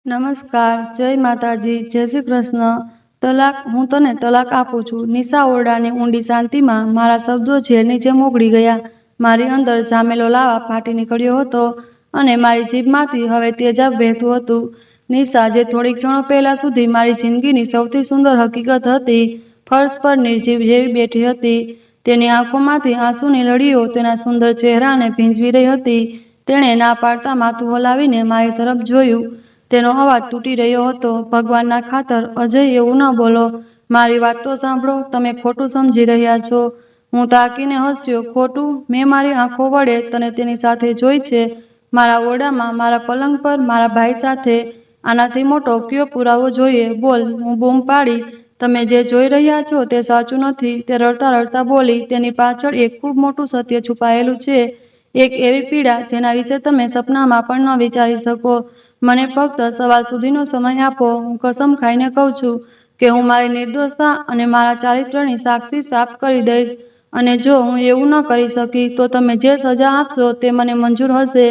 નમસ્કાર, જય માતાજી, જય શ્રી કૃષ્ણ। તલાક, હું તને તલાક આપું છું। નિશા ઓરડાની ઊંડી શાંતિમાં મારા શબ્દો ઝેરની જેમ ઓગળી ગયા। મારી અંદર જામેલો લાવા ફાટી નીકળ્યો હતો અને મારી જીભમાંથી હવે તેજાબ વહેતું હતું। નિશા, જે થોડીક ક્ષણો પહેલા સુધી મારી જિંદગીની સૌથી સુંદર હકીકત હતી, ફર્શ પર નિર્જીવ જેવી બેઠી હતી। તેની આંખોમાંથી આંસુની લડીઓ તેના સુંદર ચહેરાને ભીંજવી રહી હતી। તેણે ના પાડતા માથું હલાવીને મારી તરફ જોયું। તેનો અવાજ તૂટી રહ્યો હતો, ભગવાનના ખાતર, અજય, એવું ન બોલો। મારી વાત તો સાંભળો, તમે ખોટું સમજી રહ્યા છો। હું તાકીને હસ્યો। ખોટું? મેં મારી આંખો વડે તને તેની સાથે જોઈ છે, મારા ઓરડામાં, મારા પલંગ પર, મારા ભાઈ સાથે। આનાથી મોટો કયો પુરાવો જોઈએ? બોલ, હું બૂમ પાડી। તમે જે જોઈ રહ્યા છો તે સાચું નથી, તે રડતા રડતા બોલી। તેની પાછળ એક ખૂબ મોટું સત્ય છુપાયેલું છે, એક એવી પીડા જેના વિશે તમે સપનામાં પણ ન વિચારી શકો। મને ફક્ત સવાલ સુધીનો સમય આપો। હું કસમ ખાઈને કહું છું કે હું મારી નિર્દોષતા અને મારા ચારિત્ર્યની સાક્ષી સાફ કરી દઈશ। અને જો હું એવું ન કરી શકી તો તમે જે સજા આપશો તે મને મંજૂર હશે।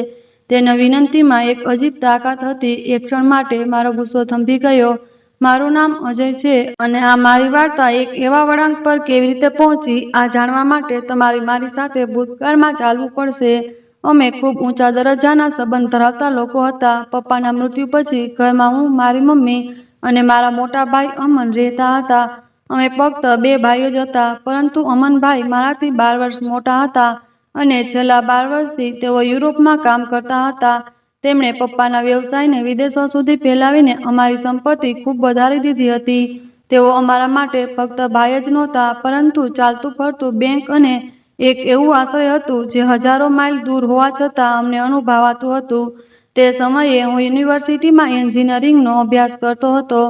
તેના વિનંતીમાં એક અજીબ તાકાત હતી। એક ક્ષણ માટે મારો ગુસ્સો થંભી ગયો। મારું નામ અજય છે અને આ મારી વાર્તા એક એવા વળાંક પર કેવી રીતે પહોંચી, આ જાણવા માટે તમારે મારી સાથે ભૂતકાળમાં ચાલવું પડશે। અમે ખૂબ ઊંચા દરજ્જાના સંબંધ ધરાવતા લોકો હતા। પપ્પાના મૃત્યુ પછી ઘરમાં હું, મારી મમ્મી અને મારા મોટા ભાઈ અમન રહેતા હતા। અમે ફક્ત બે ભાઈઓ જ હતા, પરંતુ અમનભાઈ મારાથી 12 વર્ષ મોટા હતા અને છેલ્લા 12 વર્ષથી તેઓ યુરોપમાં કામ કરતા હતા। તેમણે પપ્પાના વ્યવસાયને વિદેશો સુધી ફેલાવીને અમારી સંપત્તિ ખૂબ વધારી દીધી હતી। તેઓ અમારા માટે ફક્ત ભાઈ જ નહોતા, પરંતુ ચાલતું ફરતું બેંક અને એક એવું આશ્રય હતું જે હજારો માઇલ દૂર હોવા છતાં અમને અનુભવાતું હતું। તે સમયે હું યુનિવર્સિટીમાં એન્જિનિયરિંગનો અભ્યાસ કરતો હતો।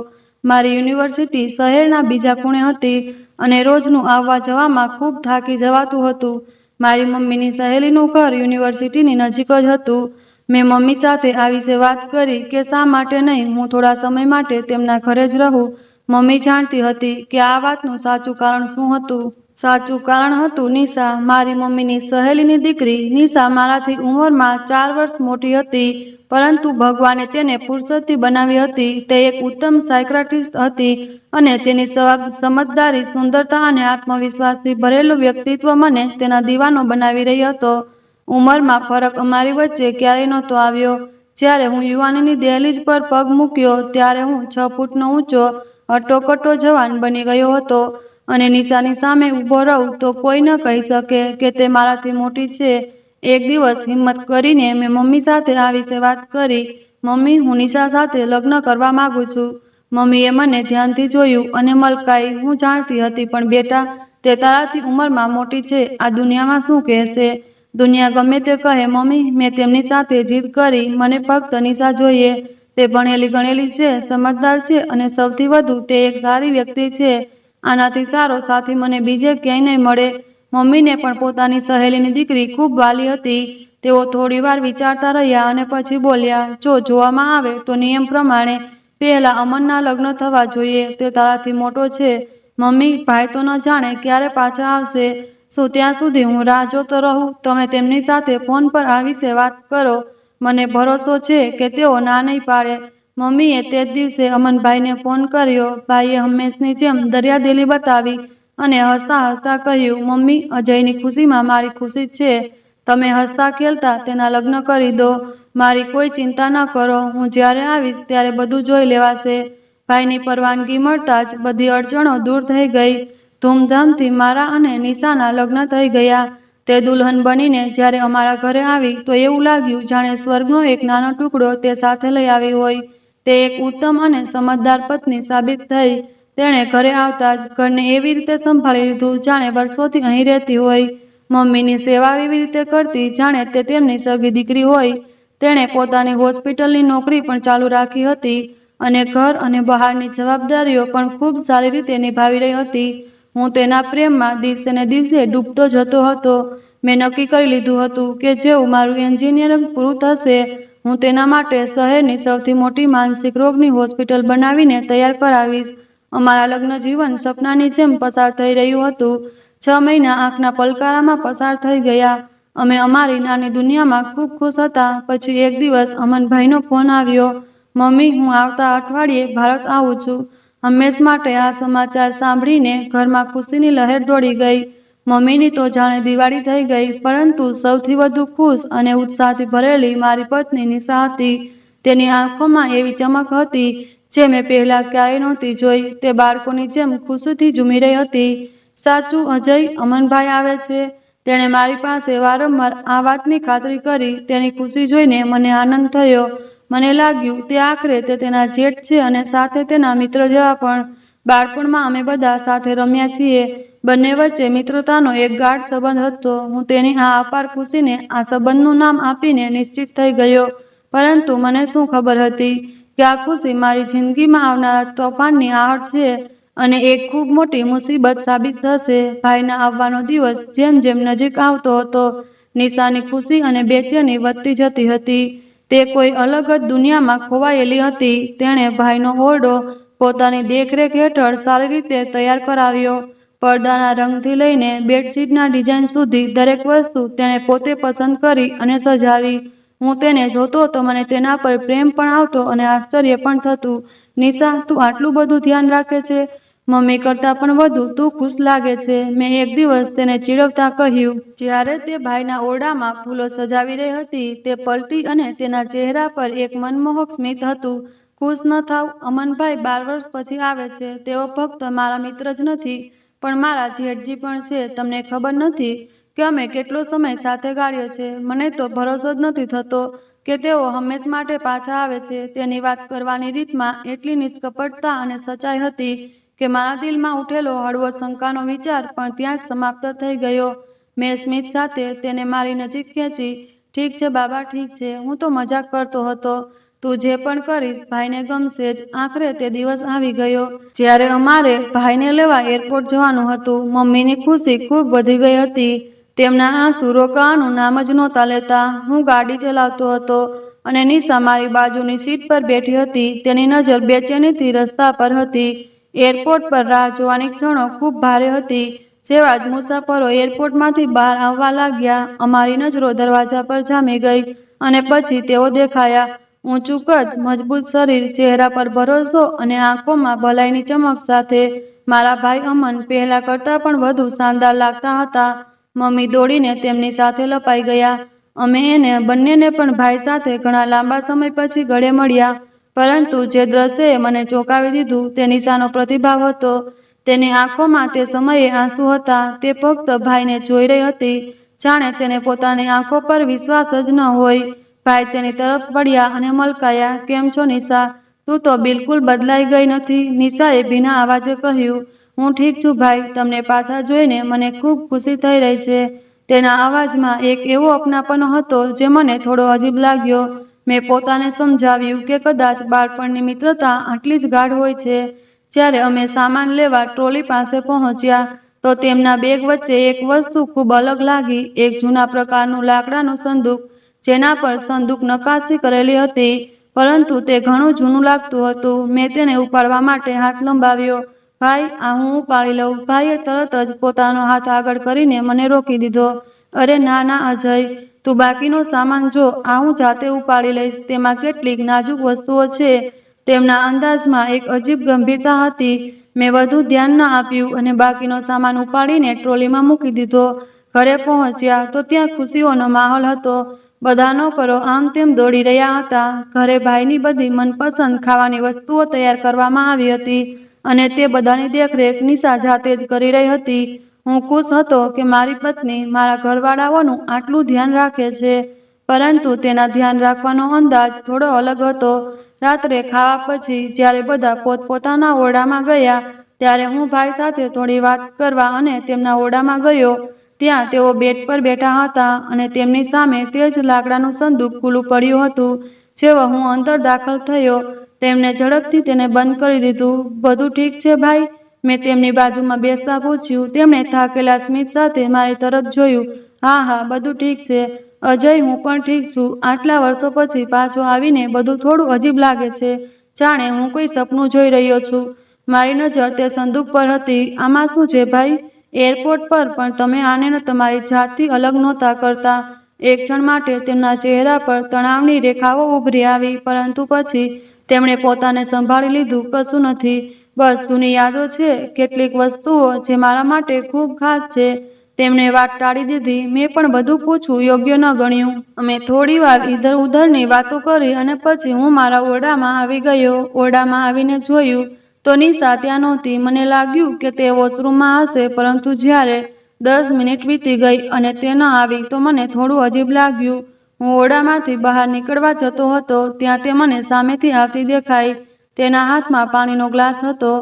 મારી યુનિવર્સિટી શહેરના બીજા ખૂણે હતી અને રોજનું આવવા જવામાં ખૂબ થાકી જવાતું હતું। મારી મમ્મીની સહેલીનું ઘર યુનિવર્સિટીની નજીક જ હતું। મેં મમ્મી સાથે આ વિશે વાત કરી કે શા માટે નહીં હું થોડા સમય માટે તેમના ઘરે જ રહું। મમ્મી જાણતી હતી કે આ વાતનું સાચું કારણ શું હતું। સાચું કારણ હતું નિશા, મારી મમ્મીની સહેલીની દીકરી। નિશા મારાથી ઉંમરમાં 4 વર્ષ મોટી હતી, પરંતુ ભગવાને તેને ફુરસતથી બનાવી હતી। તે એક ઉત્તમ સાયક્રાટિસ્ટ હતી અને તેની સમજદારી, સુંદરતા અને આત્મવિશ્વાસથી ભરેલું વ્યક્તિત્વ મને તેના દીવાનો બનાવી રહી હતો। ઉંમરમાં ફરક અમારી વચ્ચે ક્યારેય નહોતો આવ્યો। જ્યારે હું યુવાનીની દહેલીજ પર પગ મૂક્યો ત્યારે હું 6 ફૂટનો ઊંચો, હટ્ટોકટ્ટો જવાન બની ગયો હતો અને નિશાની સામે ઊભો રહું તો કોઈ ન કહી શકે કે તે મારાથી મોટી છે। એક દિવસ હિંમત કરીને મેં મમ્મી સાથે આ વિશે વાત કરી। મમ્મી, હું નિશા સાથે લગ્ન કરવા માંગુ છું। મમ્મીએ મને ધ્યાનથી જોયું અને મલકાઈ। હું જાણતી હતી, પણ બેટા, તે તારાથી ઉંમરમાં મોટી છે। આ દુનિયામાં શું કહેશે? દુનિયા ગમે તે કહે મમ્મી, મેં તેમની સાથે જીદ કરી। મને ફક્ત નિશા જોઈએ। તે ભણેલી ગણેલી છે, સમજદાર છે અને સૌથી વધુ તે એક સારી વ્યક્તિ છે। આનાથી સારો સાથી મને બીજે ક્યાંય નહીં મળે। મમ્મીને પણ પોતાની સહેલીની દીકરી ખૂબ વાલી હતી। તેઓ થોડીવાર વિચારતા રહ્યા અને પછી બોલ્યા, જો જોવામાં આવે તો નિયમ પ્રમાણે પહેલા અમનના લગ્ન થવા જોઈએ। તે તારાથી મોટો છે મમ્મી। ભાઈ તો ન જાણે ક્યારે પાછા આવશે। શું ત્યાં સુધી હું રાહ જોતો રહું? તમે તેમની સાથે ફોન પર આ વિશે વાત કરો। મને ભરોસો છે કે તેઓ ના નહીં પાડે। મમ્મીએ તે જ દિવસે અમનભાઈને ફોન કર્યો। ભાઈએ હંમેશની જેમ દરિયાદિલી બતાવી અને હસતા હસતા કહ્યું, મમ્મી, અજયની ખુશીમાં મારી ખુશી છે। તમે હસતા ખેલતા તેના લગ્ન કરી દો। મારી કોઈ ચિંતા ન કરો। હું જ્યારે આવીશ ત્યારે બધું જોઈ લેવાશે। ભાઈની પરવાનગી મળતા જ બધી અડચણો દૂર થઈ ગઈ। ધૂમધામથી મારા અને નિશાના લગ્ન થઈ ગયા। તે દુલ્હન બનીને જ્યારે અમારા ઘરે આવી તો એવું લાગ્યું જાણે સ્વર્ગનો એક નાનો ટુકડો તે સાથે લઈ આવી હોય। તે એક ઉત્તમ અને સમજદાર પત્ની સાબિત થઈ। તેણે ઘરે આવતા જ ઘરને એવી રીતે સંભાળી લીધું જાણે વર્ષોથી અહીં રહેતી હોય। મમ્મીની સેવા એવી રીતે કરતી જાણે તે તેમની સગી દીકરી હોય। તેણે પોતાની હોસ્પિટલની નોકરી પણ ચાલુ રાખી હતી અને ઘર અને બહારની જવાબદારીઓ પણ ખૂબ સારી રીતે નિભાવી રહી હતી। હું તેના પ્રેમમાં દિવસે ને દિવસે ડૂબતો જતો હતો। મેં નક્કી કરી લીધું હતું કે જેવું મારું એન્જિનિયરિંગ પૂરું થશે, હું તેના માટે શહેરની સૌથી મોટી માનસિક રોગની હોસ્પિટલ બનાવીને તૈયાર કરાવીશ। અમારા લગ્ન જીવન સપનાની જેમ પસાર થઈ રહ્યું હતું। 6 મહિના આંખના પલકારામાં પસાર થઈ ગયા। અમે અમારી નાની દુનિયામાં ખૂબ ખુશ હતા। પછી એક દિવસ અમનભાઈનો ફોન આવ્યો। મમ્મી, હું આવતા અઠવાડિયે ભારત આવું છું. હંમેશ માટે આ સમાચાર સાંભળીને ઘરમાં ખુશીની લહેર દોડી ગઈ. મમ્મીની તો જાણે દિવાળી થઈ ગઈ, પરંતુ સૌથી વધુ ખુશ અને ઉત્સાહથી ભરેલી મારી પત્ની નિશા હતી. તેની આંખોમાં એવી ચમક હતી જે મેં પહેલા ક્યારેય નહોતી જોઈ. તે બાળકોની જેમ ખુશીથી ઝૂમી રહી હતી. સાચું અજય, અમનભાઈ આવે છે. તેણે મારી પાસે વારંવાર આ વાતની ખાતરી કરી. તેની ખુશી જોઈને મને આનંદ થયો. મને લાગ્યું તે આખરે તે તેના જેઠ છે અને સાથે તેના મિત્ર જેવા પણ. બાળપણમાં અમે બધા સાથે રમ્યા છીએ. બંને વચ્ચે મિત્રતાનો એક ગાઢ સંબંધ હતો. હું તેની આ અપાર ખુશીને આ સંબંધનું નામ આપીને નિશ્ચિત થઈ ગયો. પરંતુ મને શું ખબર હતી કે આ ખુશી મારી જિંદગીમાં આવનારા તોફાનની આહટ છે અને એક ખૂબ મોટી મુસીબત સાબિત થશે. ભાઈના આવવાનો દિવસ જેમ જેમ નજીક આવતો હતો, નિશાની ખુશી અને બેચેની વધતી જતી હતી. તે કોઈ અલગ જ દુનિયામાં ખોવાયેલી હતી. તેણે ભાઈનો ઓરડો પોતાની દેખરેખ હેઠળ સારી રીતે તૈયાર કરાવ્યો. પડદાના રંગથી લઈને બેડશીટના ડિઝાઇન સુધી દરેક વસ્તુ તેણે પોતે પસંદ કરી અને સજાવી. હું તેને જોતો તો મને તેના પર પ્રેમ પણ આવતો અને આશ્ચર્ય પણ થતું. નિશા, તું આટલું બધું ધ્યાન રાખે છે? મમ્મી કરતાં પણ વધુ તું ખુશ લાગે છે, મેં એક દિવસ તેને ચીડવતા કહ્યું. જ્યારે તે ભાઈના ઓરડામાં ફૂલો સજાવી રહી હતી, તે પલટી અને તેના ચહેરા પર એક મનમોહક સ્મિત હતું. ખુશ ન થાવ, અમનભાઈ 12 વર્ષ પછી આવે છે. તેઓ ફક્ત મારા મિત્ર જ નથી, પણ મારા જેઠજી પણ છે. તમને ખબર નથી કે અમે કેટલો સમય સાથે ગાળ્યો છે. મને તો ભરોસો જ નથી થતો કે તેઓ હંમેશ માટે પાછા આવે છે. તેની વાત કરવાની રીતમાં એટલી નિષ્કપટતા અને સચ્ચાઈ હતી કે મારા દિલમાં ઉઠેલો હળવો શંકાનો વિચાર પણ ત્યાં જ સમાપ્ત થઈ ગયો. મેં સ્મિત સાથે તેને મારી નજીક ખેંચી. ઠીક છે બાબા, ઠીક છે. હું તો મજાક કરતો હતો. તું જે પણ કરીશ ભાઈને ગમશે જ. આખરે તે દિવસ આવી ગયો જ્યારે અમારે ભાઈને લેવા એરપોર્ટ જવાનું હતું. મમ્મીની ખુશી ખૂબ વધી ગઈ હતી. તેમના આંસુ રોકાવાનું નામ જ નહોતા લેતા. હું ગાડી ચલાવતો હતો અને નિશા મારી બાજુની સીટ પર બેઠી હતી. તેની નજર બેચેનીથી રસ્તા પર હતી. એરપોર્ટ પર રાહ જોવાની ક્ષણો ખૂબ ભારે હતી. જેવા જ મુસાફરો એરપોર્ટમાંથી બહાર આવવા લાગ્યા, અમારી નજરો દરવાજા પર જામી ગઈ અને પછી તેઓ દેખાયા. ઊંચું કદ, મજબૂત શરીર, ચહેરા પર ભરોસો અને આંખોમાં ભલાઈની ચમક સાથે મારા ભાઈ અમન પહેલા કરતાં પણ વધુ શાનદાર લાગતા હતા. મમ્મી દોડીને તેમની સાથે લપાઈ ગયા. અમે એને બંનેને પણ ભાઈ સાથે ઘણા લાંબા સમય પછી ગળે મળ્યા. પરંતુ જે દ્રશ્યએ મને ચોંકાવી દીધું તે નિશાનો પ્રતિભાવ હતો. તેની આંખોમાં તે સમયે આંસુ હતા. તે ફક્ત ભાઈને જોઈ રહી હતી, જાણે તેને પોતાની આંખો પર વિશ્વાસ જ ન હોય. ભાઈ તેની તરફ વળ્યા અને મલકાયા. કેમ છો નિશા? તું તો બિલકુલ બદલાઈ ગઈ નથી. નિશાએ ભીના અવાજે કહ્યું. હું ઠીક છું ભાઈ. તમને પાછા જોઈને મને ખૂબ ખુશી થઈ રહી છે. તેના અવાજમાં એક એવો અપનાપનો હતો જે મને થોડો અજીબ લાગ્યો. મેં પોતાને સમજાવ્યું કે કદાચ બાળપણની મિત્રતા આટલી જ ગાઢ હોય છે. જ્યારે અમે સામાન લેવા ટ્રોલી પાસે પહોંચ્યા તો તેમના બેગ વચ્ચે એક વસ્તુ ખૂબ અલગ લાગી. એક જૂના પ્રકારનું લાકડાનું સંદૂક, જેના પર સંદૂક નકાશી કરેલી હતી, પરંતુ તે ઘણું જૂનું લાગતું હતું. મેં તેને ઉપાડવા માટે હાથ લંબાવ્યો. ભાઈ, આ હું ઉપાડી લઉં. ભાઈએ તરત જ પોતાનો હાથ આગળ કરીને મને રોકી દીધો. અરે ના ના અજય, તું બાકીનો સામાન જો. આ હું જાતે ઉપાડી લઈશ. તેમાં કેટલીક નાજુક વસ્તુઓ છે. તેમના અંદાજમાં એક અજીબ ગંભીરતા હતી. મેં વધુ ધ્યાન ન આપ્યું અને બાકીનો સામાન ઉપાડીને ટ્રોલીમાં મૂકી દીધો. ઘરે પહોંચ્યા તો ત્યાં ખુશીઓનો માહોલ હતો. બધા નોકરો આમ તેમ દોડી રહ્યા હતા. ઘરે ભાઈની બધી મનપસંદ ખાવાની વસ્તુઓ તૈયાર કરવામાં આવી હતી અને તે બધાની દેખરેખ નિશા જાતે જ કરી રહી હતી. હું ખુશ હતો કે મારી પત્ની મારા ઘરવાળાઓનું આટલું ધ્યાન રાખે છે, પરંતુ તેના ધ્યાન રાખવાનો અંદાજ થોડો અલગ હતો. રાત્રે ખાવા પછી જ્યારે બધા પોતપોતાના ઓરડામાં ગયા, ત્યારે હું ભાઈ સાથે થોડી વાત કરવા અને તેમના ઓરડામાં ગયો. ત્યાં તેઓ બેડ પર બેઠા હતા અને તેમની સામે તે જ લાકડાનું સંદૂક ખુલ્લું પડ્યું હતું. જેવો હું અંદર દાખલ થયો, તેમણે ઝડપથી તેને બંધ કરી દીધું. બધું ઠીક છે ભાઈ? મેં તેમની બાજુમાં બેસતા પૂછ્યું. તેમણે થાકેલા સ્મિત સાથે મારી તરફ જોયું. હા હા, બધું ઠીક છે અજય, હું પણ ઠીક છું. આટલા વર્ષો પછી પાછો આવીને બધું થોડું અજીબ લાગે છે, જાણે હું કોઈ સપનું જોઈ રહ્યો છું. મારી નજર તે સંદૂક પર હતી. આમાં શું છે ભાઈ? એરપોર્ટ પર પણ તમે આને તમારી જાતથી અલગ નહોતા કરતા. એક ક્ષણ માટે તેમના ચહેરા પર તણાવની રેખાઓ ઉભરી આવી, પરંતુ પછી તેમણે પોતાને સંભાળી લીધું. કશું નથી, બસ જૂની યાદો છે, કેટલીક વસ્તુઓ જે મારા માટે ખૂબ ખાસ છે. તેમણે વાત ટાળી દીધી. મેં પણ બધું પૂછવું યોગ્ય ન ગણ્યું. અમે થોડી વાર ઇધર ઉધરની વાતો કરી અને પછી હું મારા ઓરડામાં આવી ગયો. ઓરડામાં આવીને જોયું તો નિશા ત્યાં નહોતી. મને લાગ્યું કે તે વોશરૂમમાં હશે, પરંતુ જ્યારે 10 મિનિટ વીતી ગઈ અને તે ન આવી તો મને થોડું અજીબ લાગ્યું. હું ઓરડામાંથી બહાર નીકળવા જતો હતો ત્યાં તે મને સામેથી આવતી દેખાઈ. તેના હાથમાં પાણીનો ગ્લાસ હતો.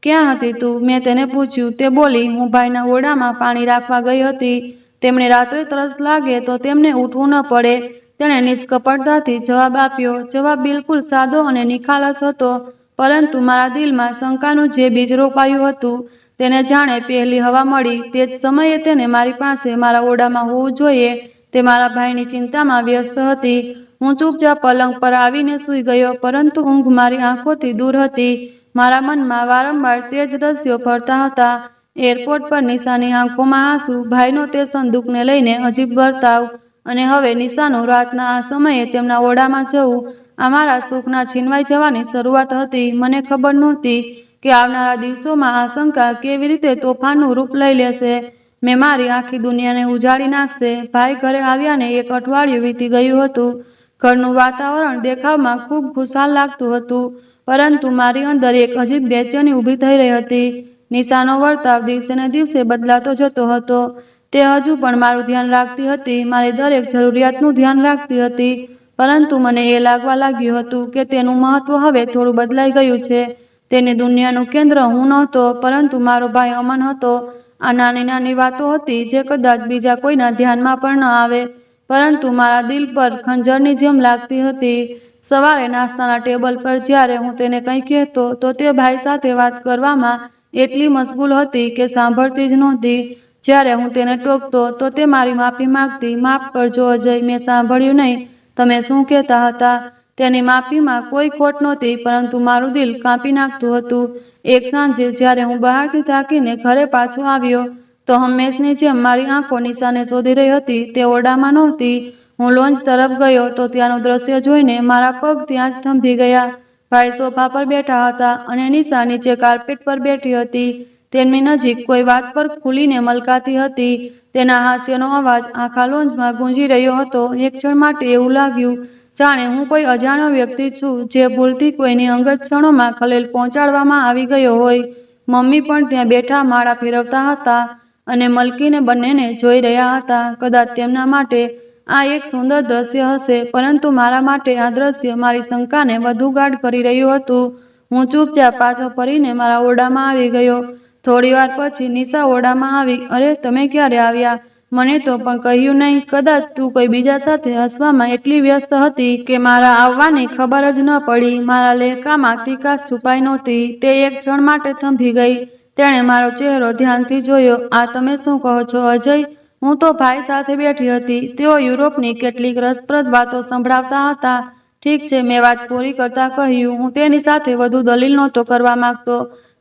ક્યાં હતી તું? મેં તેને પૂછ્યું. તે બોલી, હું ભાઈના ઓરડામાં પાણી રાખવા ગઈ હતી. તેમણે રાત્રે તરસ લાગે તો તેમને ઉઠવું ન પડે. તેણે નિષ્કપટતાથી જવાબ આપ્યો. જવાબ બિલકુલ સાદો અને નિખાલસ હતો, પરંતુ મારા દિલમાં શંકાનું જે બીજ રોપાયું હતું તેને જાણે પહેલી હવા મળી. તે જ સમયે તેને મારી પાસે મારા ઓરડામાં હોવું જોઈએ. તે મારા ભાઈની ચિંતામાં વ્યસ્ત હતી. હું ચૂપચાપ પલંગ પર આવીને સૂઈ ગયો, પરંતુ ઊંઘ મારી આંખોથી દૂર હતી. મારા મનમાં વારંવાર તે જ દ્રશ્યો ફરતા હતા. એરપોર્ટ પર નિશાની આંખોમાં આંસુ, ભાઈનો તે સંદૂકને લઈને અજીબ વર્તાવ, અને હવે નિશાનું રાતના આ સમયે તેમના ઓરડામાં જવું. આ મારા સુખના છીનવાઈ જવાની શરૂઆત હતી. મને ખબર નહોતી કે આવનારા દિવસોમાં આ શંકા કેવી રીતે તોફાનનું રૂપ લઈ લેશે. મેં મારી આખી દુનિયાને ઉજાડી નાખશે. ભાઈ ઘરે આવ્યાને 1 અઠવાડિયું વીતી ગયું હતું. ઘરનું વાતાવરણ દેખાવમાં ખૂબ ખુશાલ લાગતું હતું, પરંતુ મારી અંદર એક અજીબ બેચેની ઊભી થઈ રહી હતી. નિશાનો વર્તાવ દિવસે ને દિવસે બદલાતો જતો હતો. તે હજુ પણ મારું ધ્યાન રાખતી હતી, મારી દરેક જરૂરિયાતનું ધ્યાન રાખતી હતી, પરંતુ મને એ લાગવા લાગ્યું હતું કે તેનું મહત્વ હવે થોડું બદલાઈ ગયું છે. તેની દુનિયાનું કેન્દ્ર હું નહોતો, પરંતુ મારો ભાઈ અમન હતો. આ નાની નાની વાતો હતી જે કદાચ બીજા કોઈના ધ્યાનમાં પણ ન આવે, પરંતુ મારા દિલ પર ખંજરની જેમ લાગતી હતી. સવારે નાસ્તાના ટેબલ પર જ્યારે હું તેને કંઈ કહેતો તો તે ભાઈ સાથે વાત કરવામાં એટલી મશગુલ હતી કે સાંભળતી જ નહોતી. જ્યારે હું તેને ટોકતો તો તે મારી માફી માંગતી. માફ કરજો અજય, મેં સાંભળ્યું નહીં. તમે શું કહેતા હતા? તેની માફીમાં કોઈ ખોટ નહોતી, પરંતુ મારું દિલ કાપી નાખતું હતું. એક સાંજે જ્યારે હું બહારથી થાકીને ઘરે પાછો આવ્યો તો હંમેશની જેમ મારી આંખો નિશાને શોધી રહી હતી. તે ઓરડામાં નહોતી. હું લોન્જ તરફ ગયો તો ત્યાંનું દ્રશ્ય જોઈને મારા પગ ત્યાં જ થંભી ગયા. ભાઈ સોફા પર બેઠા હતા અને નિશા નીચે કાર્પેટ પર બેઠી હતી. તેમની નજીક કોઈ વાત પર ખુલીને મલકાતી હતી. તેના હાસ્યનો અવાજ આખા લોન્જમાં ગુંજી રહ્યો હતો. એક ક્ષણ માટે એવું લાગ્યું જાણે હું કોઈ અજાણ્યો વ્યક્તિ છું જે ભૂલથી કોઈની અંગત ક્ષણોમાં ખલેલ પહોંચાડવામાં આવી ગયો હોય. મમ્મી પણ ત્યાં બેઠા માળા ફેરવતા હતા અને મલકીને બંનેને જોઈ રહ્યા હતા. કદાચ તેમના માટે આ એક સુંદર દ્રશ્ય હશે, પરંતુ મારા માટે આ દ્રશ્ય મારી શંકાને વધુ ગાઢ કરી રહ્યું હતું. હું ચૂપચાપ પાછો ફરીને મારા ઓરડામાં આવી ગયો. થોડી વાર પછી નિશા ઓરડામાં આવી. અરે, તમે ક્યારે આવ્યા? મને તો પણ કહ્યું નહીં. કદાચ તું કોઈ બીજા સાથે હસવામાં એટલી વ્યસ્ત હતી કે મારા આવવાની ખબર જ ન પડી. મારા લહેકામાં તીખાશ છુપાઈ નહોતી. તે એક ક્ષણ માટે થંભી ગઈ. તેણે મારો ચહેરો ધ્યાનથી જોયો. આ તમે શું કહો છો અજય? હું તો ભાઈ સાથે બેઠી હતી. તેઓ યુરોપની કેટલીક રસપ્રદ વાતો સંભળાવતા હતા. ઠીક છે, મેં વાત પૂરી કરતા કહ્યું. હું તેની સાથે વધુ દલીલ નહોતો કરવા માંગતો,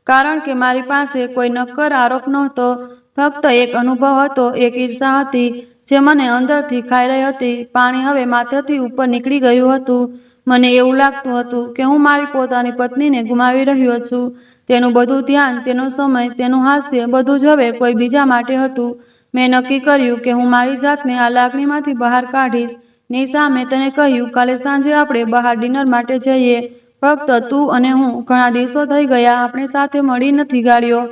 કારણ કે મારી પાસે કોઈ નક્કર આરોપ નહોતો. ફક્ત એક અનુભવ હતો, એક ઈર્ષા હતી જે મને અંદરથી ખાઈ રહી હતી. પાણી હવે માથેથી ઉપર નીકળી ગયું હતું. મને એવું લાગતું હતું કે હું મારી પોતાની પત્નીને ગુમાવી રહ્યો છું. તેનું બધું ધ્યાન, તેનો સમય, તેનું હાસ્ય, બધું જ હવે કોઈ બીજા માટે હતું. મેં નક્કી કર્યું કે હું મારી જાતને આ લાગણીમાંથી બહાર કાઢીશ. નિશા, મેં તને કહ્યું કાલે સાંજે આપણે બહાર ડિનર માટે જઈએ. ફક્ત તું અને હું. ઘણા દિવસો થઈ ગયા આપણે સાથે મળી નથી ગાળ્યો.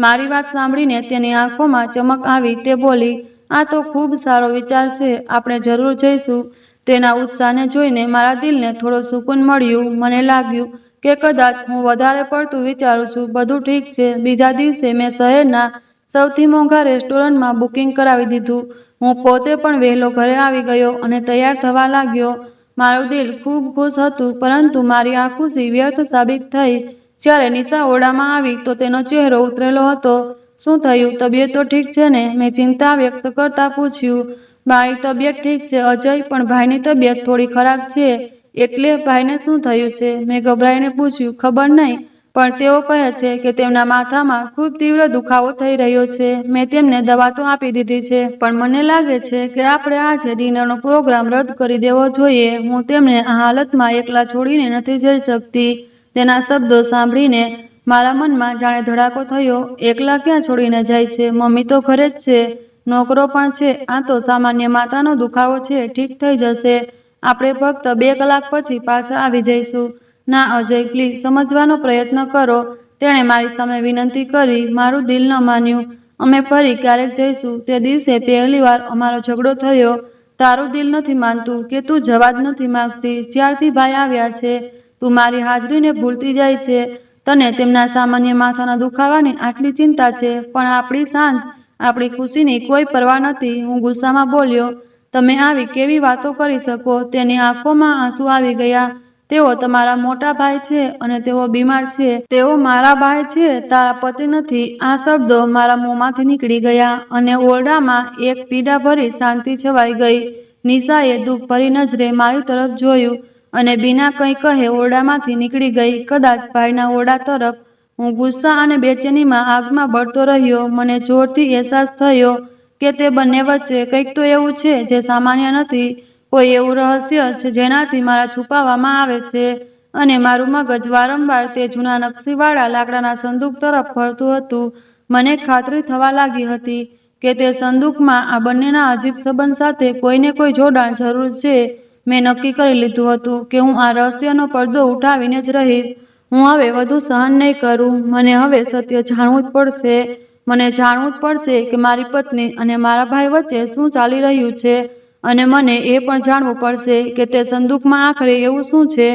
મારી વાત સાંભળીને તેની આંખોમાં ચમક આવી. તે બોલી, આ તો ખૂબ સારો વિચાર છે. આપણે જરૂર જઈશું. તેના ઉત્સાહને જોઈને મારા દિલને થોડો સુકૂન મળ્યું. મને લાગ્યું કે કદાચ હું વધારે પડતું વિચારું છું. બધું ઠીક છે. બીજા દિવસે મેં શહેરના સૌથી મોંઘા રેસ્ટોરન્ટમાં બુકિંગ કરાવી દીધું. હું પોતે પણ વહેલો ઘરે આવી ગયો અને તૈયાર થવા લાગ્યો. મારું દિલ ખૂબ ખુશ હતું, પરંતુ મારી આ ખુશી વ્યર્થ સાબિત થઈ. જ્યારે નિશા ઓરડામાં આવી તો તેનો ચહેરો ઉતરેલો હતો. શું થયું? તબિયત તો ઠીક છે ને? મેં ચિંતા વ્યક્ત કરતા પૂછ્યું. મારી તબિયત ઠીક છે અજય, પણ ભાઈની તબિયત થોડી ખરાબ છે. એટલે ભાઈને શું થયું છે? મેં ગભરાઈને પૂછ્યું. ખબર નહીં, પણ તેઓ કહે છે કે તેમના માથામાં ખૂબ તીવ્ર દુખાવો થઈ રહ્યો છે. મેં તેમને દવા તો આપી દીધી છે, પણ મને લાગે છે કે આપણે આજે ડિનરનો પ્રોગ્રામ રદ કરી દેવો જોઈએ. હું તેમને આ હાલતમાં એકલા છોડીને નથી જઈ શકતી. તેના શબ્દો સાંભળીને મારા મનમાં જાણે ધડાકો થયો. એકલા ક્યાં છોડીને જાય છે? મમ્મી તો ઘરે જ છે, નોકરો પણ છે. આ તો સામાન્ય માથાનો દુખાવો છે, ઠીક થઈ જશે. આપણે ફક્ત 2 કલાક પછી પાછા આવી જઈશું. ના અજય, પ્લીઝ સમજવાનો પ્રયત્ન કરો. તેણે મારી સામે વિનંતી કરી. મારું દિલ ન માન્યું. અમે ફરી ક્યારેક જઈશું. તે દિવસે પહેલીવાર અમારો ઝઘડો થયો. તારું દિલ નથી માનતું કે તું જવા જ નથી માંગતી. જ્યારથી ભાઈ આવ્યા છે, તું મારી હાજરીને ભૂલતી જાય છે. તને તેમના સામાન્ય માથાના દુખાવાની આટલી ચિંતા છે, પણ આપણી સાંજ, આપણી ખુશીની કોઈ પરવા નથી. હું ગુસ્સામાં બોલ્યો, તમે આવી કેવી વાતો કરી શકો? તેની આંખોમાં આંસુ આવી ગયા. તેઓ તમારા મોટા ભાઈ છે અને તેઓ બીમાર છે. તેઓ મારા ભાઈ છે, તારા પતિ નથી. આ શબ્દો મારા મોંમાંથી નીકળી ગયા અને ઓરડામાં એક પીડાભરી શાંતિ છવાઈ ગઈ. નિશાએ દુઃખભરી નજરે મારી તરફ જોયું અને બીના કંઈ કહે ઓરડામાંથી નીકળી ગઈ, કદાચ ભાઈના ઓરડા તરફ. હું ગુસ્સા અને બેચેનીમાં આગમાં બળતો રહ્યો. મને જોરથી અહેસાસ થયો કે તે બંને વચ્ચે કંઈક તો એવું છે જે સામાન્ય નથી. કોઈ એવું રહસ્ય છે જેનાથી મારા છુપાવવામાં આવે છે. અને મારું મગજ વારંવાર તે જૂના નકશીવાળા લાકડાના સંદૂક તરફ ફરતું હતું. મને ખાતરી થવા લાગી હતી કે તે સંદૂકમાં આ બંનેના અજીબ સંબંધ સાથે કોઈને કોઈ જોડાણ જરૂર છે. મેં નક્કી કરી લીધું હતું કે હું આ રહસ્યનો પડદો ઉઠાવીને જ રહીશ. હું હવે વધુ સહન નહીં કરું. મને હવે સત્ય જાણવું જ પડશે. મને જાણવું જ પડશે કે મારી પત્ની અને મારા ભાઈ વચ્ચે શું ચાલી રહ્યું છે. અને મને એ પણ જાણવું પડશે કે તે સંદૂકમાં આખરે એવું શું છે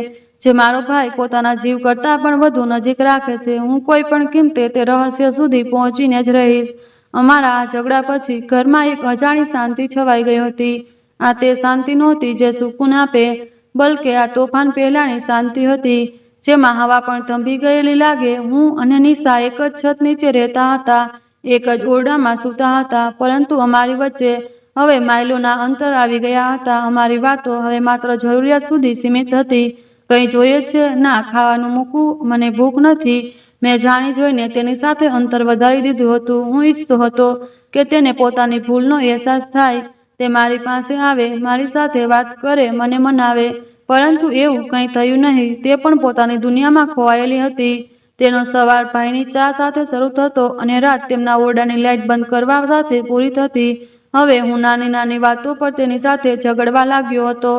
જે મારો ભાઈ પોતાના જીવ કરતાં પણ વધુ નજીક રાખે છે. હું કોઈ પણ કિંમતે તે રહસ્ય સુધી પહોંચીને જ રહીશ. અમારા આ ઝઘડા પછી ઘરમાં એક અજાણી શાંતિ છવાઈ ગઈ હતી. આ તે શાંતિ નહોતી જે સુકૂન આપે, બલકે આ તોફાન પહેલાંની શાંતિ હતી, જેમાં હવા પણ થંભી ગયેલી લાગે. હું અને નિશા એક જ છત નીચે રહેતા હતા, એક જ ઓરડામાં સૂતા હતા, પરંતુ અમારી વચ્ચે હવે માઇલોના અંતર આવી ગયા હતા. અમારી વાતો હવે માત્ર જરૂરિયાત સુધી સીમિત હતી. કંઈ જોઈએ છે? ના. ખાવાનું મૂકવું? મને ભૂખ નથી. મેં જાણી જોઈને તેની સાથે અંતર વધારી દીધું હતું. હું ઈચ્છતો હતો કે તેને પોતાની ભૂલનો અહેસાસ થાય, તે મારી પાસે આવે, મારી સાથે વાત કરે, મને મનાવે. પરંતુ એવું કંઈ થયું નહીં. તે પણ પોતાની દુનિયામાં ખોવાયેલી હતી. તેનો સવાર ભાઈની ચા સાથે શરૂ થતો અને રાત તેમના ઓરડાની લાઇટ બંધ કરવા સાથે પૂરી થતી. હવે હું નાની નાની વાતો પર તેની સાથે ઝઘડવા લાગ્યો હતો.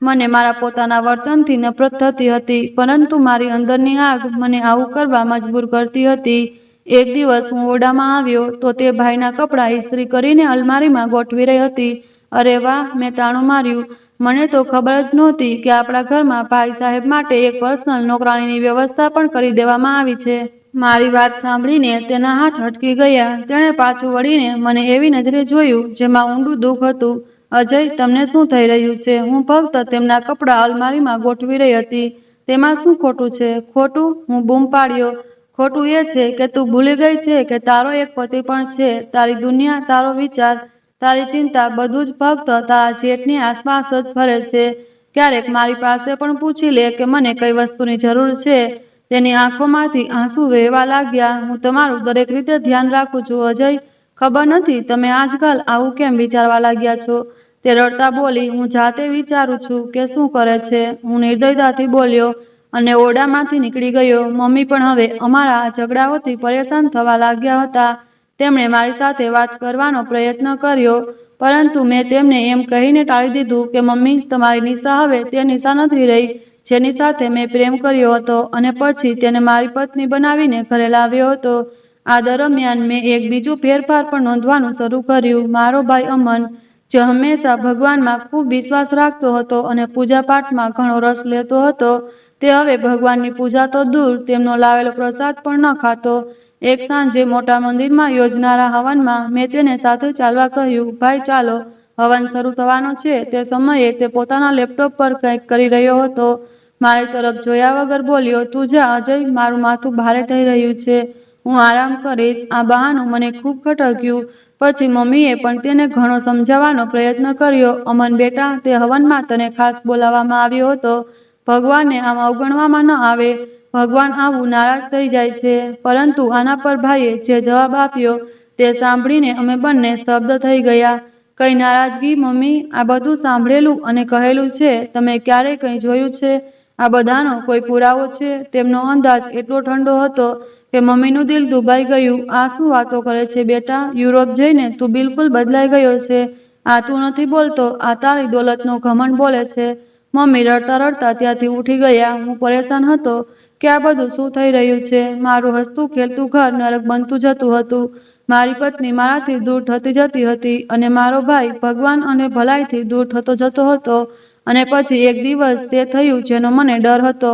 મને મારા પોતાના વર્તનથી નફરત થતી હતી, પરંતુ મારી અંદરની આગ મને આવું કરવા મજબૂર કરતી હતી. એક દિવસ હું ઓરડામાં આવ્યો તો તે ભાઈના કપડાં ઇસ્ત્રી કરીને અલમારીમાં ગોઠવી રહી હતી. અરે વાહ! મેં તાળું માર્યું. મને તો ખબર જ નહોતી કે આપણા ઘરમાં ભાઈ સાહેબ માટે એક પર્સનલ નોકરાણીની વ્યવસ્થા પણ કરી દેવામાં આવી છે. મારી વાત સાંભળીને તેના હાથ હટકી ગયા. તેણે પાછું વળીને મને એવી નજરે જોયું જેમાં ઊંડું દુઃખ હતું. અજય, તમને શું થઈ રહ્યું છે? હું ફક્ત તેમના કપડાં અલમારીમાં ગોઠવી રહી હતી. તેમાં શું ખોટું છે? ખોટું? હું બૂમ પાડ્યો. ખોટું એ છે કે તું ભૂલી ગઈ છે કે તારો એક પતિ પણ છે. તારી દુનિયા, તારો વિચાર, તારી ચિંતા બધું જ ફક્ત તારા જેઠની આસપાસ જ ફરે છે. ક્યારેક મારી પાસે પણ પૂછી લે કે મને કઈ વસ્તુની જરૂર છે. તેની આંખોમાંથી આંસુ વહેવા લાગ્યા. હું તમારું દરેક રીતે ધ્યાન રાખું છું અજય. ખબર નથી તમે આજકાલ આવું કેમ વિચારવા લાગ્યા છો? તે રડતા બોલી. હું જાતે વિચારું છું કે શું કરે છે. હું નિર્દયતાથી બોલ્યો અને ઓરડામાંથી નીકળી ગયો. મમ્મી પણ હવે અમારા આ ઝઘડાઓથી પરેશાન થવા લાગ્યા હતા. તેમણે મારી સાથે વાત કરવાનો પ્રયત્ન કર્યો, પરંતુ મેં તેમને એમ કહીને ટાળી દીધું કે મમ્મી, તમારી નિશા હવે તે નિશા નથી રહી જેની સાથે મેં પ્રેમ કર્યો હતો અને પછી તેને મારી પત્ની બનાવીને ઘરે લાવ્યો હતો. આ દરમિયાન મેં એક બીજું ફેરફાર પણ નોંધવાનું શરૂ કર્યું. મારો ભાઈ અમન, જે હંમેશા ભગવાનમાં ખૂબ વિશ્વાસ રાખતો હતો અને પૂજાપાઠમાં ઘણો રસ લેતો હતો, તે હવે ભગવાનની પૂજા તો દૂર, તેમનો લાવેલો પ્રસાદ પણ ન ખાતો. એક સાંજે મોટા મંદિરમાં યોજનારા હવનમાં મેં તેને સાથે ચાલવા કહ્યું. ભાઈ ચાલો, હવન શરૂ થવાનો છે. તે સમયે તે પોતાના લેપટોપ પર કંઈક કરી રહ્યો હતો. મારી તરફ જોયા વગર બોલ્યો, તું જા અજય, મારું માથું ભારે થઈ રહ્યું છે. હું આરામ કરીશ. આ બહાનું મને ખૂબ ખટક્યું. પછી મમ્મીએ પણ તેને ઘણો સમજાવવાનો પ્રયત્ન કર્યો. અમન બેટા, તે હવનમાં તને ખાસ બોલાવવામાં આવ્યો હતો. ભગવાનને આમ અવગણવામાં ન આવે. ભગવાન આવું નારાજ થઈ જાય છે. પરંતુ આના પર ભાઈએ જે જવાબ આપ્યો તે સાંભળીને અમે બંને સ્તબ્ધ થઈ ગયા. કઈ નારાજગી મમ્મી? આ બધું સાંભળેલું અને કહેલું છે. તમે ક્યારેય કંઈ જોયું છે? આ બધાનો કોઈ પુરાવો છે? તેમનો અંદાજ એટલો ઠંડો હતો કે મમ્મીનું દિલ દુભાઈ ગયું. આ શું વાતો કરે છે બેટા? યુરોપ જઈને તું બિલકુલ બદલાઈ ગયો છે. આ તું નથી બોલતો, આ તારી દોલતનો ઘમંડ બોલે છે. મમ્મી રડતા રડતા ત્યાંથી ઉઠી ગયા. હું પરેશાન હતો કે આ બધું શું થઈ રહ્યું છે. મારું હસતું ખેલતું ઘર નરક બનતું જતું હતું. મારી પત્ની મારાથી દૂર થતી જતી હતી અને મારો ભાઈ ભગવાન અને ભલાઈથી દૂર થતો જતો હતો. અને પછી એક દિવસ તે થયું જેનો મને ડર હતો.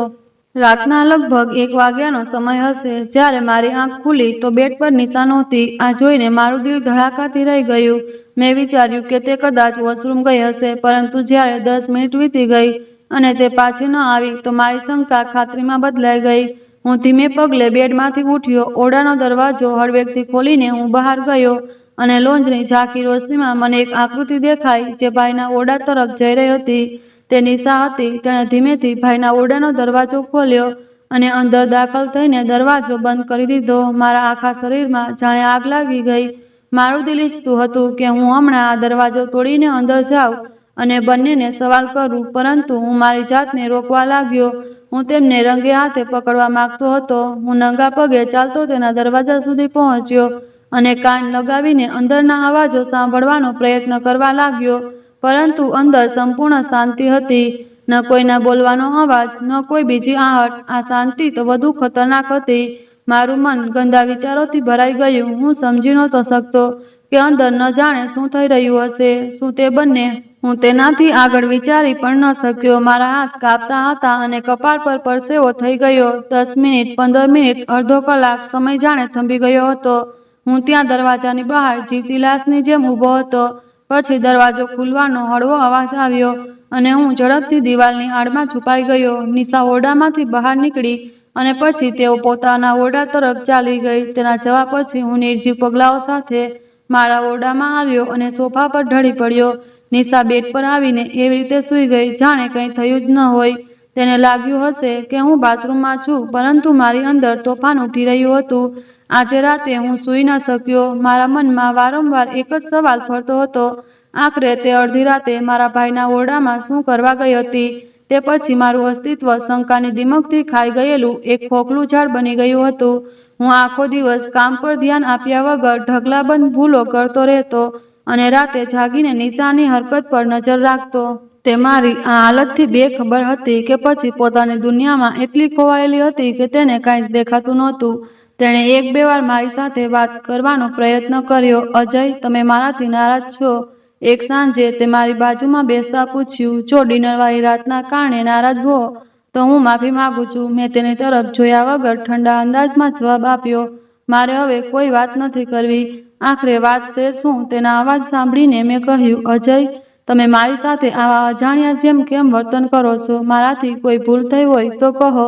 રાતના લગભગ 1 વાગ્યાનો સમય હશે જ્યારે મારી આંખ ખુલી તો બેડ પર નિશા નહોતી. આ જોઈને મારું દિલ ધડાકાથી રહી ગયું. મેં વિચાર્યું કે તે કદાચ વોશરૂમ ગઈ હશે, પરંતુ જ્યારે 10 મિનિટ વીતી ગઈ અને તે પાછી ન આવી તો મારી શંકા ખાતરીમાં બદલાઈ ગઈ. હું ધીમે પગલે બેડમાંથી ઉઠ્યો. ઓરડાનો દરવાજો હળવેકથી ખોલીને હું બહાર ગયો અને લોન્જની ઝાંખી રોશનીમાં મને એક આકૃતિ દેખાઈ જે ભાઈના ઓરડા તરફ જઈ રહી હતી. તે નિશા હતી. તેણે ધીમેથી ભાઈના ઓરડાનો દરવાજો ખોલ્યો અને અંદર દાખલ થઈને દરવાજો બંધ કરી દીધો. મારા આખા શરીરમાં જાણે આગ લાગી ગઈ. મારું દિલ ઈચ્છતું હતું કે હું હમણાં આ દરવાજો તોડીને અંદર જાઉં અને બંનેને સવાલ કરું, પરંતુ હું મારી જાતને રોકવા લાગ્યો. હું તેમને રંગે હાથે પકડવા માંગતો હતો. હું નંગા પગે ચાલતો તેના દરવાજા સુધી પહોંચ્યો અને કાન લગાવીને અંદરના અવાજો સાંભળવાનો પ્રયત્ન કરવા લાગ્યો. પરંતુ અંદર સંપૂર્ણ શાંતિ હતી. ન કોઈના બોલવાનો અવાજ, ન કોઈ બીજી આહટ. આ શાંતિ તો વધુ ખતરનાક હતી. મારું મન ગંદા વિચારોથી ભરાઈ ગયું. હું સમજી નહોતો શકતો કે અંદર ન જાણે શું થઈ રહ્યું હશે. શું તે બંને? હું તેનાથી આગળ વિચારી પણ ન શક્યો. મારા હાથ કાંપતા હતા અને કપાળ પર પરસેવો થઈ ગયો. 10 મિનિટ, 15 મિનિટ, અડધો કલાક, સમય જાણે થંભી ગયો હતો. હું ત્યાં દરવાજાની બહાર જીવતી લાશની જેમ ઊભો હતો. પછી દરવાજો ખુલવાનો હળવો અવાજ આવ્યો અને હું ઝડપથી દિવાલની આડમાં છુપાઈ ગયો. નિશા ઓરડામાંથી બહાર નીકળી અને પછી તેઓ પોતાના ઓરડા તરફ ચાલી ગઈ. તેના જવા પછી હું નિર્જીવ પગલાઓ સાથે મારા ઓરડામાં આવ્યો અને સોફા પર ઢળી પડ્યો. નિશા બેડ પર આવીને એવી રીતે સૂઈ ગઈ જાણે કંઈ થયું જ ન હોય. તેને લાગ્યું હશે કે હું બાથરૂમમાં છું, પરંતુ મારી અંદર તોફાન ઉઠી રહ્યું હતું. આજે રાતે હું સૂઈ ન શક્યો. મારા મનમાં વારંવાર એક જ સવાલ ફરતો હતો. આખરે તે અડધી રાતે મારા ભાઈના ઓરડામાં શું કરવા ગઈ હતી? તે પછી મારું અસ્તિત્વ શંકાની દિમકથી ખાઈ ગયેલું એક ખોખલું ઝાડ બની ગયું હતું. હું આખો દિવસ કામ પર ધ્યાન આપ્યા વગર ઢગલાબંધ ભૂલો કરતો રહેતો અને રાતે જાગીને નિશાની હરકત પર નજર રાખતો. તે મારી આ હાલતથી બેખબર હતી કે પછી પોતાની દુનિયામાં એટલી ખોવાયેલી હતી કે તેને કાંઈ જ દેખાતું નહોતું. તેણે 1-2 વાર મારી સાથે વાત કરવાનો પ્રયત્ન કર્યો. અજય, તમે મારાથી નારાજ છો? એક સાંજે તે મારી બાજુમાં બેસતા પૂછ્યું. જો ડિનરવાળી રાતના કારણે નારાજ હો તો હું માફી માંગુ છું. મેં તેની તરફ જોયા વગર ઠંડા અંદાજમાં જવાબ આપ્યો. મારે હવે કોઈ વાત નથી કરવી. આખરે વાત છે શું? તેના અવાજ સાંભળીને મેં કહ્યું, અજય, તમે મારી સાથે આવા અજાણ્યા જેમ કેમ વર્તન કરો છો? મારાથી કોઈ ભૂલ થઈ હોય તો કહો.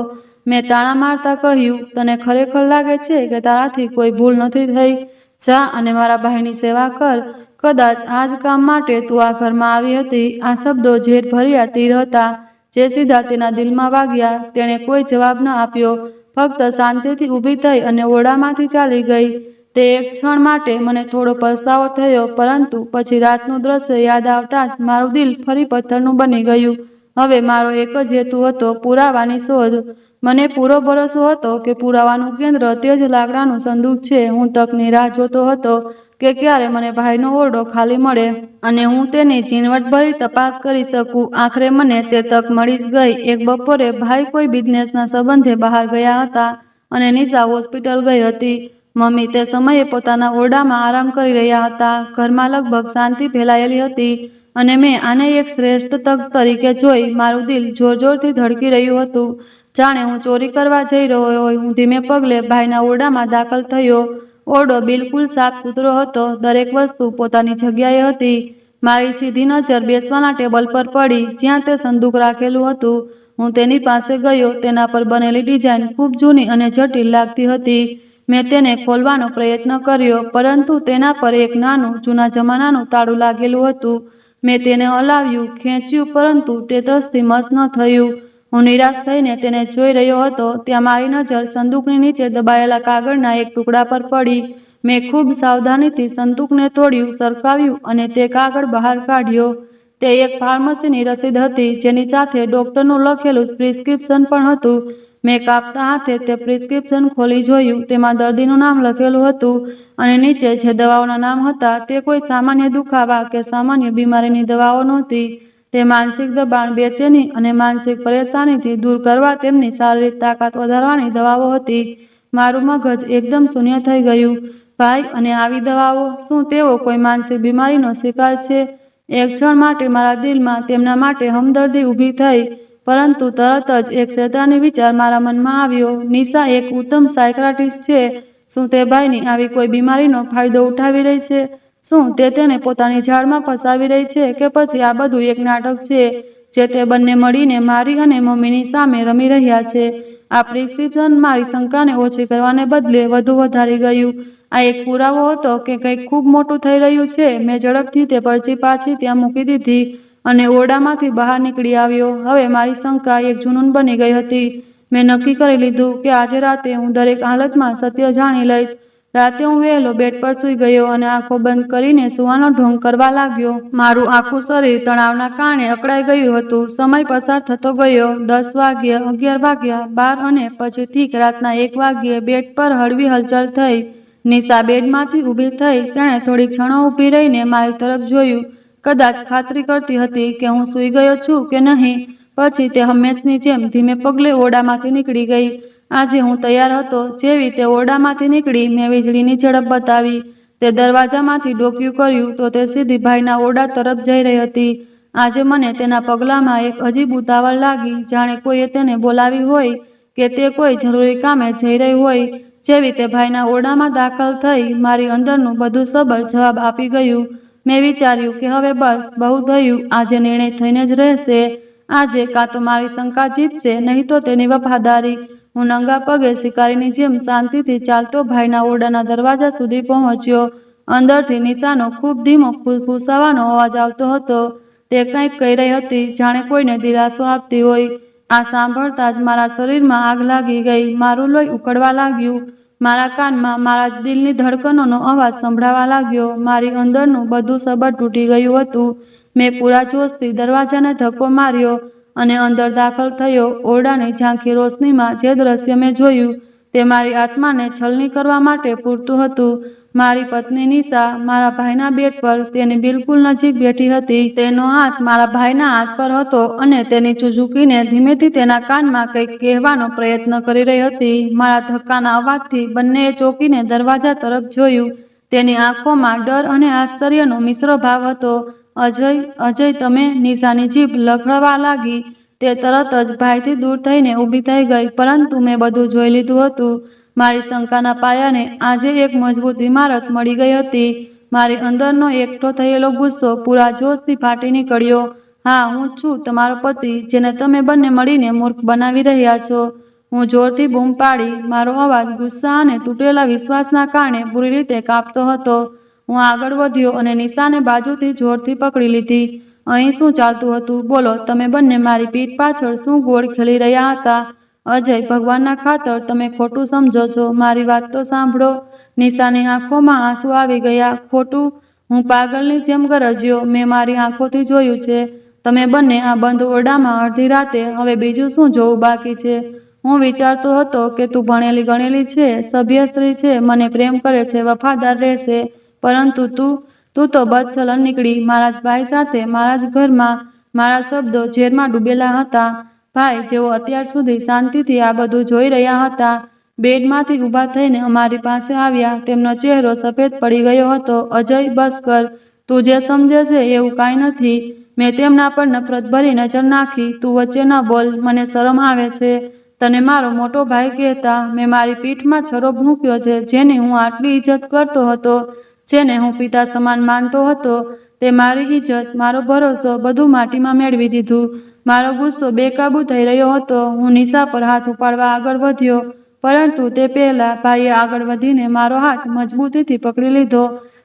મેં તાણા મારતા કહ્યું, તને ખરેખર લાગે છે કે તારાથી કોઈ ભૂલ નથી થઈ? જા અને મારા ભાઈની સેવા કર. કદાચ આ જ કામ માટે તું આ ઘરમાં આવી હતી. આ શબ્દો ઝેરભર્યા તીર હતા જે સીધા તેના દિલમાં વાગ્યા. તેણે કોઈ જવાબ ન આપ્યો, ફક્ત શાંતિથી ઊભી થઈ અને ઓરડામાંથી ચાલી ગઈ. તે એક ક્ષણ માટે મને થોડો પસ્તાવો થયો, પરંતુ પછી રાતનું દ્રશ્ય યાદ આવતાં જ મારું દિલ ફરી પથ્થરનું બની ગયું. હવે મારો એક જ હેતુ હતો, પુરાવાની શોધ. મને પૂરો ભરોસો હતો કે પુરાવાનું કેન્દ્ર તે જ લાકડાનું સંદૂક છે. હું તકની રાહ જોતો હતો કે ક્યારે મને ભાઈનો ઓરડો ખાલી મળે અને હું તેની ઝીણવટભરી તપાસ કરી શકું. આખરે મને તે તક મળી જ ગઈ. એક બપોરે ભાઈ કોઈ બિઝનેસના સંબંધે બહાર ગયા હતા અને નિશા હોસ્પિટલ ગઈ હતી. મમ્મી તે સમયે પોતાના ઓરડામાં આરામ કરી રહ્યા હતા. ઘરમાં લગભગ શાંતિ ફેલાયેલી હતી અને મેં આને એક શ્રેષ્ઠ તક તરીકે જોઈ. મારું દિલ જોરજોરથી ધડકી રહ્યું હતું, જાણે હું ચોરી કરવા જઈ રહ્યો હોય. હું ધીમે પગલે ભાઈના ઓરડામાં દાખલ થયો. ઓરડો બિલકુલ સાફ સુથરો હતો. દરેક વસ્તુ પોતાની જગ્યાએ હતી. મારી સીધી નજર બેસવાના ટેબલ પર પડી જ્યાં તે સંદૂક રાખેલું હતું. હું તેની પાસે ગયો. તેના પર બનેલી ડિઝાઇન ખૂબ જૂની અને જટિલ લાગતી હતી. મેં તેને ખોલવાનો પ્રયત્ન કર્યો, પરંતુ તેના પર એક નાનું, જૂના જમાનાનું તાળું લાગેલું હતું. મેં તેને હલાવ્યું, ખેંચ્યું, પરંતુ તે તસથી મસ ન થયું. હું નિરાશ થઈને તેને જોઈ રહ્યો હતો ત્યાં મારી નજર સંદૂકની નીચે દબાયેલા કાગળના એક ટુકડા પર પડી. મેં ખૂબ સાવધાનીથી સંદૂકને તોડ્યું, સરકાવ્યું અને તે કાગળ બહાર કાઢ્યો. તે એક ફાર્મસીની રસીદ હતી જેની સાથે ડૉક્ટરનું લખેલું પ્રિસ્ક્રિપ્શન પણ હતું. મેં કાપતા હાથે તે પ્રિસ્ક્રિપ્શન ખોલી જોયું. તેમાં દર્દીનું નામ લખેલું હતું અને નીચે જે દવાઓના નામ હતા તે કોઈ સામાન્ય દુખાવા કે સામાન્ય બીમારીની દવાઓ નહોતી. તે માનસિક દબાણ, બેચેની અને માનસિક પરેશાનીથી દૂર કરવા તેમની શારીરિક તાકાત વધારવાની દવાઓ હતી. મારું મગજ એકદમ શૂન્ય થઈ ગયું. ભાઈ, અને આવી દવાઓ? શું તેઓ કોઈ માનસિક બીમારીનો શિકાર છે? એક ક્ષણ માટે મારા દિલમાં તેમના માટે હમદર્દી ઊભી થઈ, પરંતુ તરત જ એક શૈતાની વિચાર મારા મનમાં આવ્યો. નિશા એક ઉત્તમ સાયકાટ્રિસ્ટ છે. શું તે ભાઈની આવી કોઈ બીમારીનો ફાયદો ઉઠાવી રહી છે? શું તે તેને પોતાની જાળમાં ફસાવી રહી છે કે પછી આ બધું એક નાટક છે જે તે બંને મળીને મારી અને મમ્મીની સામે રમી રહ્યા છે? આ પ્રિસ્ક્રિપ્શન મારી શંકાને ઓછી કરવાને બદલે વધુ વધારી ગયું. આ એક પુરાવો હતો કે કંઈક ખૂબ મોટું થઈ રહ્યું છે. મેં ઝડપથી તે પરચી પાછી ત્યાં મૂકી દીધી અને ઓરડામાંથી બહાર નીકળી આવ્યો. હવે મારી શંકા એક જૂનૂન બની ગઈ હતી. મેં નક્કી કરી લીધું કે આજે રાતે હું દરેક હાલતમાં સત્ય જાણી લઈશ. રાતે હું વહેલો બેડ પર સૂઈ ગયો અને આંખો બંધ કરીને સૂવાનો ઢોંગ કરવા લાગ્યો. મારું આખું શરીર તણાવના કારણે અકળાઈ ગયું હતું. સમય પસાર થતો ગયો. 10 વાગ્યા, 11 વાગ્યા, 12 અને પછી ઠીક રાતના 1 વાગ્યે બેડ પર હળવી હલચલ થઈ. નિશા બેડમાંથી ઊભી થઈ. તેણે થોડી ક્ષણો ઊભી રહીને મારી તરફ જોયું, કદાચ ખાતરી કરતી હતી કે હું સૂઈ ગયો છું કે નહીં. પછી તે હંમેશની જેમ ધીમે પગલે ઓરડામાંથી નીકળી ગઈ. આજે હું તૈયાર હતો. જેવી તે ઓરડામાંથી નીકળી, મેં વીજળીની ઝડપ બતાવી. તે દરવાજામાંથી ડોકિયું કર્યું તો તે સીધી ભાઈના ઓરડા તરફ જઈ રહી હતી. આજે મને તેના પગલાંમાં એક અજીબ ઉતાવળ લાગી, જાણે કોઈએ તેને બોલાવી હોય કે તે કોઈ જરૂરી કામે જઈ રહી હોય. જેવી તે ભાઈના ઓરડામાં દાખલ થઈ, મારી અંદરનું બધું સબર જવાબ આપી ગયું. મેં વિચાર્યું કે હવે બસ, બહુ થયું. આજે નિર્ણય થઈને જ રહેશે. આજે કાં તો મારી શંકા જીતશે, નહીં તો તેની વફાદારી. હું નંગા પગે શિકારીની જેમ શાંતિથી ચાલતો ભાઈના ઓરડાના દરવાજા સુધી પહોંચ્યો. અંદરથી નિશાનો ખૂબ ધીમો ફૂસફૂસાવાનો અવાજ આવતો હતો. તે કંઈક કહી રહી હતી, જાણે કોઈને દિલાસો આપતી હોય. આ સાંભળતા જ મારા શરીરમાં આગ લાગી ગઈ. મારું લોહી ઉકળવા લાગ્યું. મારા કાનમાં મારા દિલની ધડકનોનો અવાજ સંભળાવા લાગ્યો. મારી અંદરનું બધું સબર તૂટી ગયું હતું. મેં પૂરા જોશથી દરવાજાને ધક્કો માર્યો અને અંદર દાખલ થયો. ઓરડાની ઝાંખી રોશનીમાં જે દ્રશ્ય મેં જોયું તે મારી આત્માને છલની કરવા માટે પૂરતું હતું. મારી પત્ની નિશા મારા ભાઈના બેડ પર તેની બિલકુલ નજીક બેઠી હતી. તેનો હાથ મારા ભાઈના હાથ પર હતો અને તે નીચું ઝૂકીને ધીમેથી તેના કાનમાં કંઈક કહેવાનો પ્રયત્ન કરી રહી હતી. મારા ધક્કાના અવાજથી બંનેએ ચોંકીને દરવાજા તરફ જોયું. તેની આંખોમાં ડર અને આશ્ચર્યનો મિશ્ર ભાવ હતો. અજય, અજય, તમે? નિશાની જીભ લથડવા લાગી. તે તરત જ ભાઈથી દૂર થઈને ઊભી થઈ ગઈ. પરંતુ મેં બધું જોઈ લીધું હતું. મારી શંકાના પાયાને આજે એક મજબૂત ઇમારત મળી ગઈ હતી. મારી અંદરનો એકઠો થયેલો ગુસ્સો પૂરા જોશથી ફાટી નીકળ્યો. હા, હું છું તમારો પતિ, જેને તમે બંને મળીને મૂર્ખ બનાવી રહ્યા છો. હું જોરથી બૂમ પાડી. મારો અવાજ ગુસ્સા અને તૂટેલા વિશ્વાસના કારણે પૂરી રીતે કાપતો હતો. હું આગળ વધ્યો અને નિશાને બાજુથી જોરથી પકડી લીધી. અહીં શું ચાલતું હતું? બોલો. તમે બંને મારી પીઠ પાછળ શું ગોળ ખેલી રહ્યા હતા? અજય, ભગવાનના ખાતર, તમે ખોટું સમજો છો. મારી વાત તો સાંભળો. નિશાની આંખોમાં આંસુ આવી ગયા. ખોટું? હું પાગલની જેમ ગરજ્યો. મેં મારી આંખોથી જોયું છે. તમે બંને આ બંધ ઓરડામાં અડધી રાતે. હવે બીજું શું જોવું બાકી છે? હું વિચારતો હતો કે તું ભણેલી ગણેલી છે, સભ્ય સ્ત્રી છે, મને પ્રેમ કરે છે, વફાદાર રહેશે. પરંતુ તું તો બદચલન નીકળી. મારા જ ભાઈ સાથે, મારા જ ઘરમાં. મારા શબ્દો ઝેરમાં ડૂબેલા હતા. ભાઈ, જેઓ અત્યાર સુધી શાંતિથી આ બધું જોઈ રહ્યા હતા, બેડમાંથી ઊભા થઈને અમારી પાસે આવ્યા. તેમનો ચહેરો સફેદ પડી ગયો હતો. અજય, બસ કર. તું જે સમજે છે એવું કાંઈ નથી. મેં તેમના પર નફરતભરી નજર નાખી. તું વચ્ચે ન બોલ. મને શરમ આવે છે તને મારો મોટો ભાઈ કહેતા. મેં મારી પીઠમાં છરો ભૂંક્યો છે, જેની હું આટલી ઇજ્જત કરતો હતો, જેને હું પિતા સમાન માનતો હતો. તે મારી ઇજ્જત, મારો ભરોસો બધું માટીમાં મેળવી દીધું. મારો ગુસ્સો બેકાબૂ થઈ રહ્યો હતો. હું નિશા પર હાથ ઉપાડવા આગળ વધ્યો, પરંતુ તે પહેલાં ભાઈએ આગળ વધીને મારો હાથ મજબૂતીથી પકડી લીધો.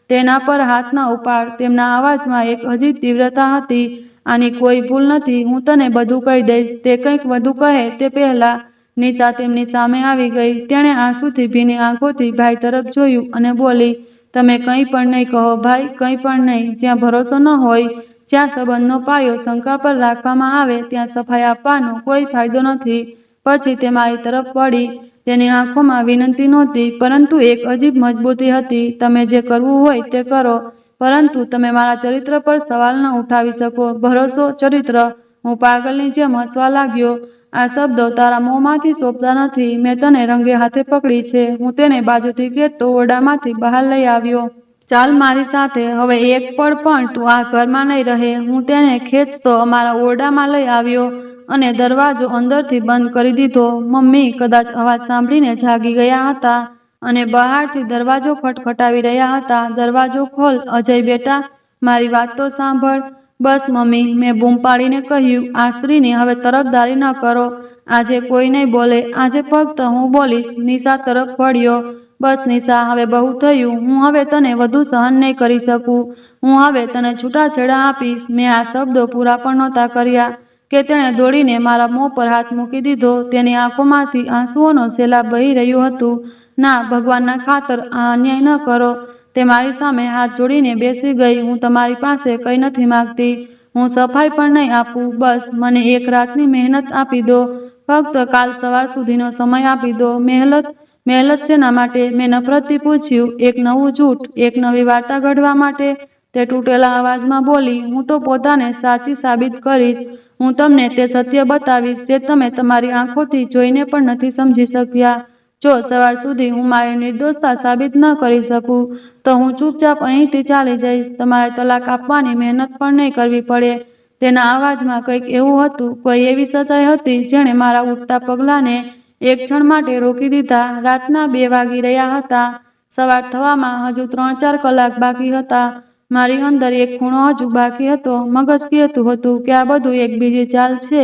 તેના પર હાથ ન ઉપાડ. તેમના અવાજમાં એક અજીબ તીવ્રતા હતી. આની કોઈ ભૂલ નથી. હું તને બધું કહી દઈશ. તે કંઈક વધુ કહે તે પહેલા નિશા તેમની સામે આવી ગઈ. તેણે આંસુથી ભીની આંખોથી ભાઈ તરફ જોયું અને બોલી, તમે કંઈ પણ નહીં કહો ભાઈ, કંઈ પણ નહીં. જ્યાં ભરોસો ન હોય, જ્યાં સંબંધનો પાયો શંકા પર રાખવામાં આવે, ત્યાં સફાઈ આપવાનો કોઈ ફાયદો નથી. પછી તે મારી તરફ વળી. તેની આંખોમાં વિનંતી નહોતી, પરંતુ એક અજીબ મજબૂતી હતી. તમે જે કરવું હોય તે કરો, પરંતુ તમે મારા ચરિત્ર પર સવાલ ન ઉઠાવી શકો. ભરોસો, ચરિત્ર. હું પાગલની જેમ હસવા લાગ્યો. આ શબ્દો તારા મોંમાંથી સોંપતા નથી. મેં તને રંગે હાથે પકડી છે. હું તેને બાજુથી ખેંચતો ઓરડામાંથી બહાર લઈ આવ્યો. ચાલ મારી સાથે. હવે એક પળ પણ તું આ ઘરમાં નહીં રહે. હું તેને ખેંચતો અમારા ઓરડામાં લઈ આવ્યો અને દરવાજો અંદરથી બંધ કરી દીધો. મમ્મી કદાચ અવાજ સાંભળીને જાગી ગયા હતા અને બહારથી દરવાજો ખટખટાવી રહ્યા હતા. દરવાજો ખોલ અજય બેટા, મારી વાત તો સાંભળ. બસ મમ્મી, મેં બૂમ પાડીને કહ્યું. આ સ્ત્રીની હવે તરફદારી ન કરો. આજે કોઈ નહીં બોલે. આજે ફક્ત હું બોલીશ. નિશા તરફ વળ્યો. બસ નિશા, હવે બહુ થયું. હું હવે તને વધુ સહન નહીં કરી શકું. હું હવે તને છૂટાછેડા આપીશ. મેં આ શબ્દો પૂરા પણ નહોતા કર્યા કે તેણે દોડીને મારા મોં પર હાથ મૂકી દીધો. તેની આંખોમાંથી આંસુઓનો સહેલાબ વહી રહ્યું હતું. ના, ભગવાનના ખાતર આ અન્યાય ન કરો. તે મારી સામે હાથ જોડીને બેસી ગઈ. હું તમારી પાસે કંઈ નથી માંગતી. હું સફાઈ પણ નહીં આપું. બસ મને એક રાતની મહેનત આપી દો. ફક્ત કાલ સવાર સુધીનો સમય આપી દો. મહેનત શેના માટે? મેં નફરતથી પૂછ્યું. એક નવું જૂઠ, એક નવી વાર્તા ઘડવા માટે? તે તૂટેલા અવાજમાં બોલી, હું તો પોતાને સાચી સાબિત કરીશ. હું તમને તે સત્ય બતાવીશ જે તમે તમારી આંખોથી જોઈને પણ નથી સમજી શક્યા. જો સવાર સુધી હું મારી નિર્દોષતા સાબિત ન કરી શકું, તો હું ચૂપચાપ અહીંથી ચાલી જઈશ. તમારે તલાક આપવાની મહેનત પણ નહીં કરવી પડે. તેના અવાજમાં કંઈક એવું હતું, કોઈ એવી સચ્ચાઈ હતી જેણે મારા ઉઠતા પગલાંને એક ક્ષણ માટે રોકી દીધા. રાતના 2 વાગી રહ્યા હતા. સવાર થવામાં હજુ 3-4 કલાક બાકી હતા. મારી અંદર એક ખૂણો હજુ બાકી હતો. મગજ કહેતું હતું કે આ બધું એક બીજી ચાલ છે,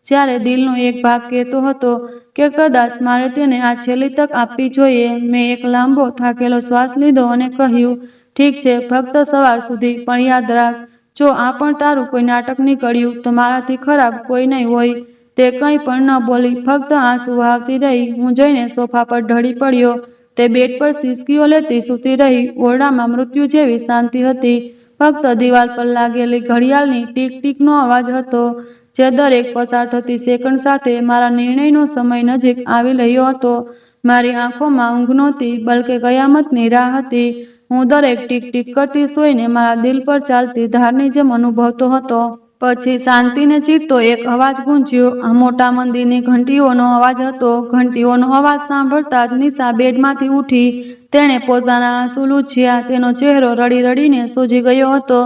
જ્યારે દિલનો એક ભાગ કહેતો હતો કે કદાચ મારે તેને આ છેલ્લી તક આપવી જોઈએ. મેં એક લાંબો થાકેલો શ્વાસ લીધો અને કહ્યું, ઠીક છે, ફક્ત સવાર સુધી. પણ યાદ રાખ, જો આ પણ તારું કોઈ નાટક નીકળ્યું, તો મારાથી ખરાબ કોઈ નહીં હોય. તે કંઈ પણ ન બોલી, ફક્ત આંસુ વહાવતી રહી. હું જઈને સોફા પર ઢળી પડ્યો. તે બેડ પર સિસકીઓ લેતી સૂતી રહી. ઓરડામાં મૃત્યુ જેવી શાંતિ હતી. ફક્ત દિવાલ પર લાગેલી ઘડિયાળની ટીક ટીકનો અવાજ હતો, જે દરેક પસાર થતી સેકન્ડ સાથે મારા નિર્ણયનો સમય નજીક આવી રહ્યો હતો. મારી આંખોમાં ઊંઘ નહોતી, બલકે કયામતની રાહ હતી. હું દરેક ટીક ટીક કરતી સોયને મારા દિલ પર ચાલતી ધારની જેમ અનુભવતો હતો. પછી શાંતિને ચીરતો એક અવાજ ગૂંજ્યો. આ મોટા મંદિરની ઘંટીઓનો અવાજ હતો. ઘંટીઓનો અવાજ સાંભળતા જ નિશા બેડમાંથી ઉઠી. તેણે પોતાના આંસુ લૂછ્યા. તેનો ચહેરો રડી રડીને સૂજી ગયો હતો,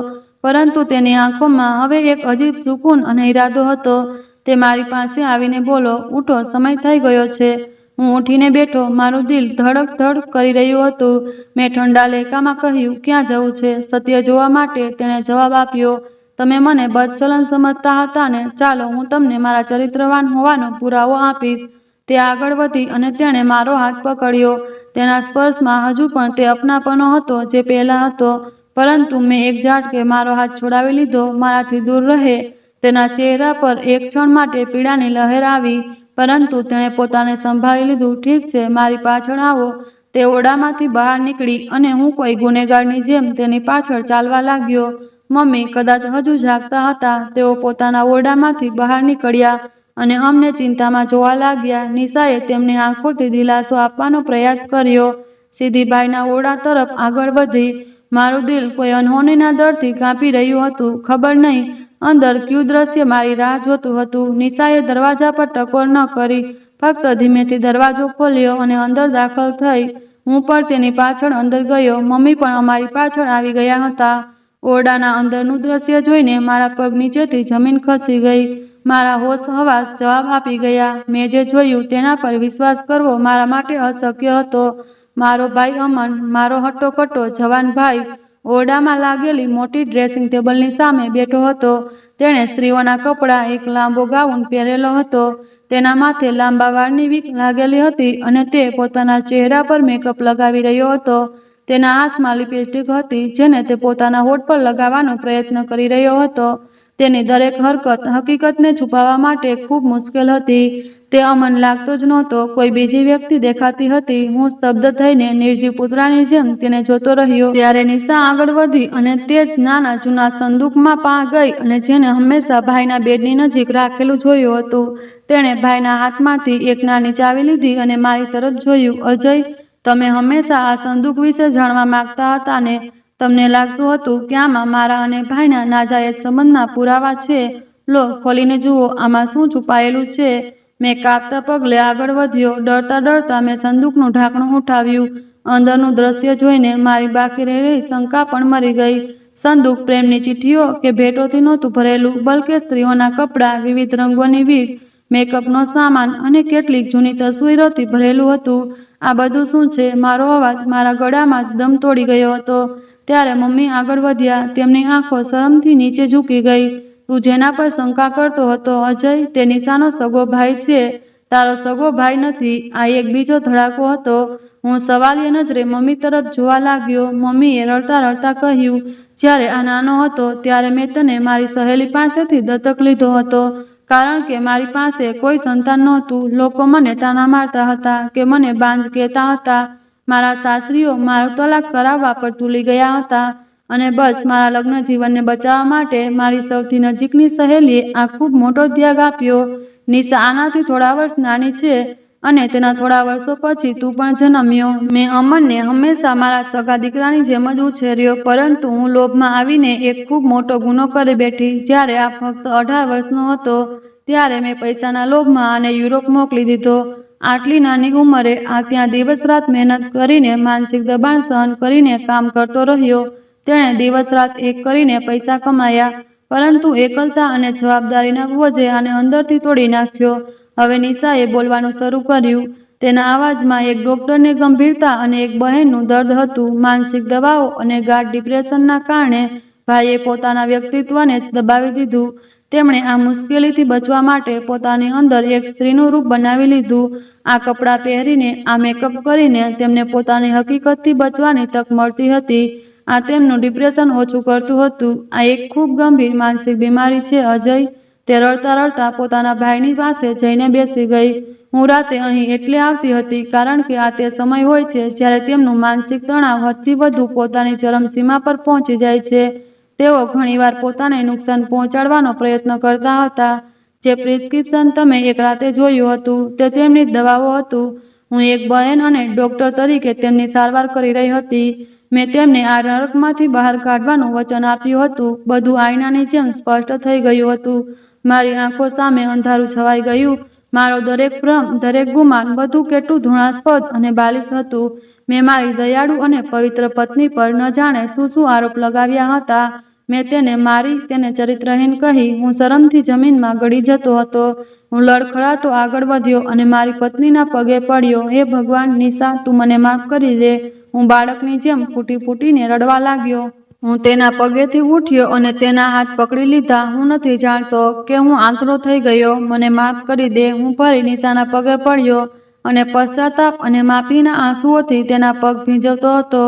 પરંતુ તેની આંખોમાં હવે એક અજીબ સુકૂન અને ઈરાદો હતો. તે મારી પાસે આવીને બોલો, ઉઠો, સમય થઈ ગયો છે. હું ઉઠીને બેઠો. મારું દિલ ધડક ધડ કરી રહ્યું હતું. મેં ઠંડા લહેકામાં કહ્યું, ક્યાં જવું છે? સત્ય જોવા માટે. તેણે જવાબ આપ્યો, તમે મને બદચલન સમજતા હતા ને? ચાલો, હું તમને મારા ચરિત્રવાન હોવાનો પુરાવો આપીશ. તે આગળ વધી અને તેણે મારો હાથ પકડ્યો. તેના સ્પર્શમાં હજુ પણ તે અપનાપનો હતો જે પહેલાં હતો, પરંતુ મેં એક ઝાટકે મારો હાથ છોડાવી લીધો. મારાથી દૂર રહે. તેના ચહેરા પર એક ક્ષણ માટે પીડાની લહેર આવી, પરંતુ તેણે પોતાને સંભાળી લીધું. ઠીક છે, મારી પાછળ આવો. તે ઓરડામાંથી બહાર નીકળી અને હું કોઈ ગુનેગારની જેમ તેની પાછળ ચાલવા લાગ્યો. મમ્મી કદાચ હજુ જાગતા હતા. તેઓ પોતાના ઓરડામાંથી બહાર નીકળ્યા અને અમને ચિંતામાં જોવા લાગ્યા. નિશાએ તેમને આંખોથી દિલાસો આપવાનો પ્રયાસ કર્યો. સીધી ભાઈના ઓરડા તરફ આગળ વધી. મારું દિલ કોઈ અનહોનીના ડરથી કાંપી રહ્યું હતું. ખબર નહીં અંદર કયું દ્રશ્ય મારી રાહ જોતું હતું. નિશાએ દરવાજા પર ટકોર ન કરી, ફક્ત ધીમેથી દરવાજો ખોલ્યો અને અંદર દાખલ થઈ. હું પણ તેની પાછળ અંદર ગયો. મમ્મી પણ અમારી પાછળ આવી ગયા હતા. ઓરડાના અંદરનું દ્રશ્ય જોઈને મારા પગ નીચેથી જમીન ખસી ગઈ. મારા હોશ હવાસ જવાબ આપી ગયા. મેં જે જોયું તેના પર વિશ્વાસ કરવો મારા માટે અશક્ય હતો. મારો ભાઈ અમન, મારો હટ્ટોકટ્ટો જવાન ભાઈ, ઓરડામાં લાગેલી મોટી ડ્રેસિંગ ટેબલની સામે બેઠો હતો. તેણે સ્ત્રીઓના કપડાં, એક લાંબો ગાઉન પહેરેલો હતો. તેના માથે લાંબા વાળની વીક લાગેલી હતી અને તે પોતાના ચહેરા પર મેકઅપ લગાવી રહ્યો હતો. તેના હાથમાં લિપસ્ટિક હતી, જેને તે પોતાના હોઠ પર લગાવવાનો પ્રયત્ન કરી રહ્યો હતો. તે તેની દરેક હરકત હકીકતને છુપાવવા માટે ખૂબ મુશ્કેલ હતી. તે અમન લાગતો જ નહોતો. કોઈ બીજી વ્યક્તિ દેખાતી હતી. હું સ્તબ્ધ થઈને નિર્જીવ પુતળાની જેમ તેને જોતો રહ્યો. ત્યારે નિશા આગળ વધી અને તે જ નાના જૂના સંદૂકમાં ગઈ અને જેને હંમેશા ભાઈના બેડની નજીક રાખેલું જોયું હતું. તેણે ભાઈના હાથમાંથી એક નાની ચાવી લીધી અને મારી તરફ જોયું. અજય, તમે હંમેશા આ સંદૂક વિશે જાણવા માંગતા હતા ને? તમને લાગતું હતું કે આમાં મારા અને ભાઈના નાજાયજ સંબંધના પુરાવા છે. લો, ખોલીને જુઓ, આમાં શું છુપાયેલું છે. મેં કાપતા પગલે આગળ વધ્યો. ડરતા ડરતા મેં સંદૂકનું ઢાંકણું ઉઠાવ્યું. અંદરનું દ્રશ્ય જોઈને મારી બાકી રહેલી શંકા પણ મરી ગઈ. સંદૂક પ્રેમની ચિઠ્ઠીઓ કે ભેટોથી નહોતું ભરેલું, બલકે સ્ત્રીઓના કપડાં, વિવિધ રંગોની વિગ, મેકઅપનો સામાન અને કેટલીક જૂની તસવીરોથી ભરેલું હતું. આ બધું શું છે? મારો અવાજ મારા ગળામાં જ દમ તોડી ગયો હતો. ત્યારે મમ્મી આગળ વધ્યા. તેમની આંખો શરમથી નીચે ઝૂકી ગઈ. તું જેના પર શંકા કરતો હતો અજય, તે નિશાનો સગો ભાઈ છે. તારો સગો ભાઈ નથી. આ એક બીજો ધડાકો હતો. હું સવાલીય નજરે મમ્મી તરફ જોવા લાગ્યો. મમ્મીએ રડતા રડતા કહ્યું, જ્યારે આ નાનો હતો ત્યારે મેં તને મારી સહેલી પાસેથી દત્તક લીધો હતો, કારણ કે મારી પાસે કોઈ સંતાન નહોતું. લોકો મને તાના મારતા હતા કે મને બાંજ કહેતા હતા. મારા સાસરીઓ મારો તલાક કરાવવા પર તુલી ગયા હતા અને બસ મારા લગ્ન જીવનને બચાવવા માટે મારી સૌથી નજીકની સહેલીએ આ ખૂબ મોટો ત્યાગ આપ્યો. નિશા આનાથી થોડા વર્ષ નાની છે અને તેના થોડા વર્ષો પછી તું પણ જન્મ્યો. મેં અમનને હંમેશા મારા સગા દીકરાની જેમ જ ઉછેર્યો, પરંતુ હું લોભમાં આવીને એક ખૂબ મોટો ગુનો કરી બેઠી. જ્યારે આ ફક્ત 18 વર્ષનો હતો ત્યારે મેં પૈસાના લોભમાં આને યુરોપ મોકલી દીધો. આટલી નાની ઉંમરે આ ત્યાં દિવસ રાત મહેનત કરીને, માનસિક દબાણ સહન કરીને કામ કરતો રહ્યો. તેણે દિવસ રાત એક કરીને પૈસા કમાયા, પરંતુ એકલતા અને જવાબદારીના બોજે આને અંદરથી તોડી નાખ્યો. હવે નિશાએ બોલવાનું શરૂ કર્યું. તેના અવાજમાં એક ડોક્ટરની ગંભીરતા અને એક બહેનનું દર્દ હતું. માનસિક દવાઓ અને ગાઢ ડિપ્રેશનના કારણે ભાઈએ પોતાના વ્યક્તિત્વને જ દબાવી દીધું. તેમણે આ મુશ્કેલીથી બચવા માટે પોતાની અંદર એક સ્ત્રીનું રૂપ બનાવી લીધું. આ કપડાં પહેરીને, આ મેકઅપ કરીને તેમને પોતાની હકીકતથી બચવાની તક મળતી હતી. આ તેમનું ડિપ્રેશન ઓછું કરતું હતું. આ એક ખૂબ ગંભીર માનસિક બીમારી છે અજય. તે રડતા રડતા પોતાના ભાઈની પાસે જઈને બેસી ગઈ. હું રાતે અહીં એટલે આવતી હતી કારણ કે આ તે સમય હોય છે જ્યારે તેમનું માનસિક તણાવ હદથી વધુ પોતાની ચરમસીમા પર પહોંચી જાય છે. તેઓ ઘણીવાર પોતાને નુકસાન પહોંચાડવાનો પ્રયત્ન કરતા હતા. જે પ્રિસ્ક્રિપ્શન તમે એક રાતે જોયું હતું તે તેમની જ દવાઓ હતું. હું એક બહેન અને ડોક્ટર તરીકે તેમની સારવાર કરી રહી હતી. મેં તેમને આ નરકમાંથી બહાર કાઢવાનું વચન આપ્યું હતું. બધું આઈનાની જેમ સ્પષ્ટ થઈ ગયું હતું. મારી આંખો સામે અંધારું છવાઈ ગયું. મારો દરેક ભ્રમ, દરેક ગુમાન, બધું કેટલું ઘૃણાસ્પદ અને બાલિશ હતું. મેં મારી દયાળુ અને પવિત્ર પત્ની પર ન જાણે શું શું આરોપ લગાવ્યા હતા. મેં તેને મારી, તેને ચરિત્રહીન કહી. હું શરમથી જમીનમાં ગળી જતો હતો. હું લડખડાતો આગળ વધ્યો અને મારી પત્નીના પગે પડ્યો. હે ભગવાન, નિશા, તું મને માફ કરી દે. હું બાળકની જેમ ફૂટી ફૂટીને રડવા લાગ્યો. હું તેના પગેથી ઉઠ્યો અને તેના હાથ પકડી લીધા. હું નથી જાણતો કે હું આંતરો થઈ ગયો. મને માફ કરી દે. હું ફરી નિશાના પગે પડ્યો અને પશ્ચાતાપ અને માફીના આંસુઓથી તેના પગ ભીંજવતો હતો.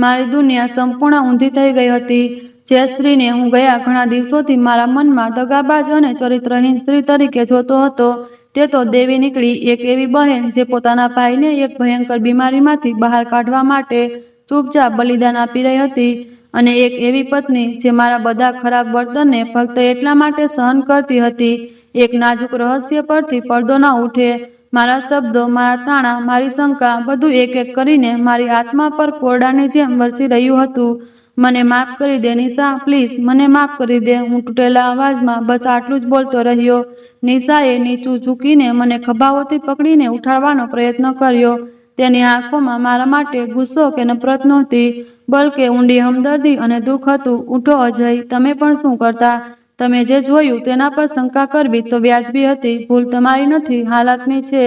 મારી દુનિયા સંપૂર્ણ ઊંધી થઈ ગઈ હતી. જે સ્ત્રીને હું ગયા ઘણા દિવસોથી મારા મનમાં દગાબાજ અને ચરિત્રહીન સ્ત્રી તરીકે જોતો હતો, તે તો દેવી નીકળી. એક એવી બહેન જે પોતાના ભાઈને એક ભયંકર બીમારીમાંથી બહાર કાઢવા માટે ચૂપચાપ બલિદાન આપી રહી હતી, અને એક એવી પત્ની જે મારા બધા ખરાબ વર્તનને ફક્ત એટલા માટે સહન કરતી હતી. એક નાજુક રહસ્ય પરથી પડદો ન ઉઠે. મારા શબ્દો, મારા તાણા, મારી શંકા, બધું એક એક કરીને મારી આત્મા પર કોરડાની જેમ વરસી રહ્યું હતું. મને માફ કરી દે નિશા, પ્લીઝ, મને માફ કરી દે. હું તૂટેલા અવાજમાં બસ આટલું જ બોલતો રહ્યો. નિશાએ નીચું ઝૂકીને મને ખભાઓથી પકડીને ઉઠાડવાનો પ્રયત્ન કર્યો. તેની આંખોમાં મારા માટે ગુસ્સો કે નફરત નહોતી, બલકે ઊંડી હમદર્દી અને દુઃખ હતું. ઉઠો અજય, તમે પણ શું કરતા? તમે જે જોયું તેના પર શંકા કરવી તો વ્યાજબી હતી. ભૂલ તમારી નથી, હાલાતની છે.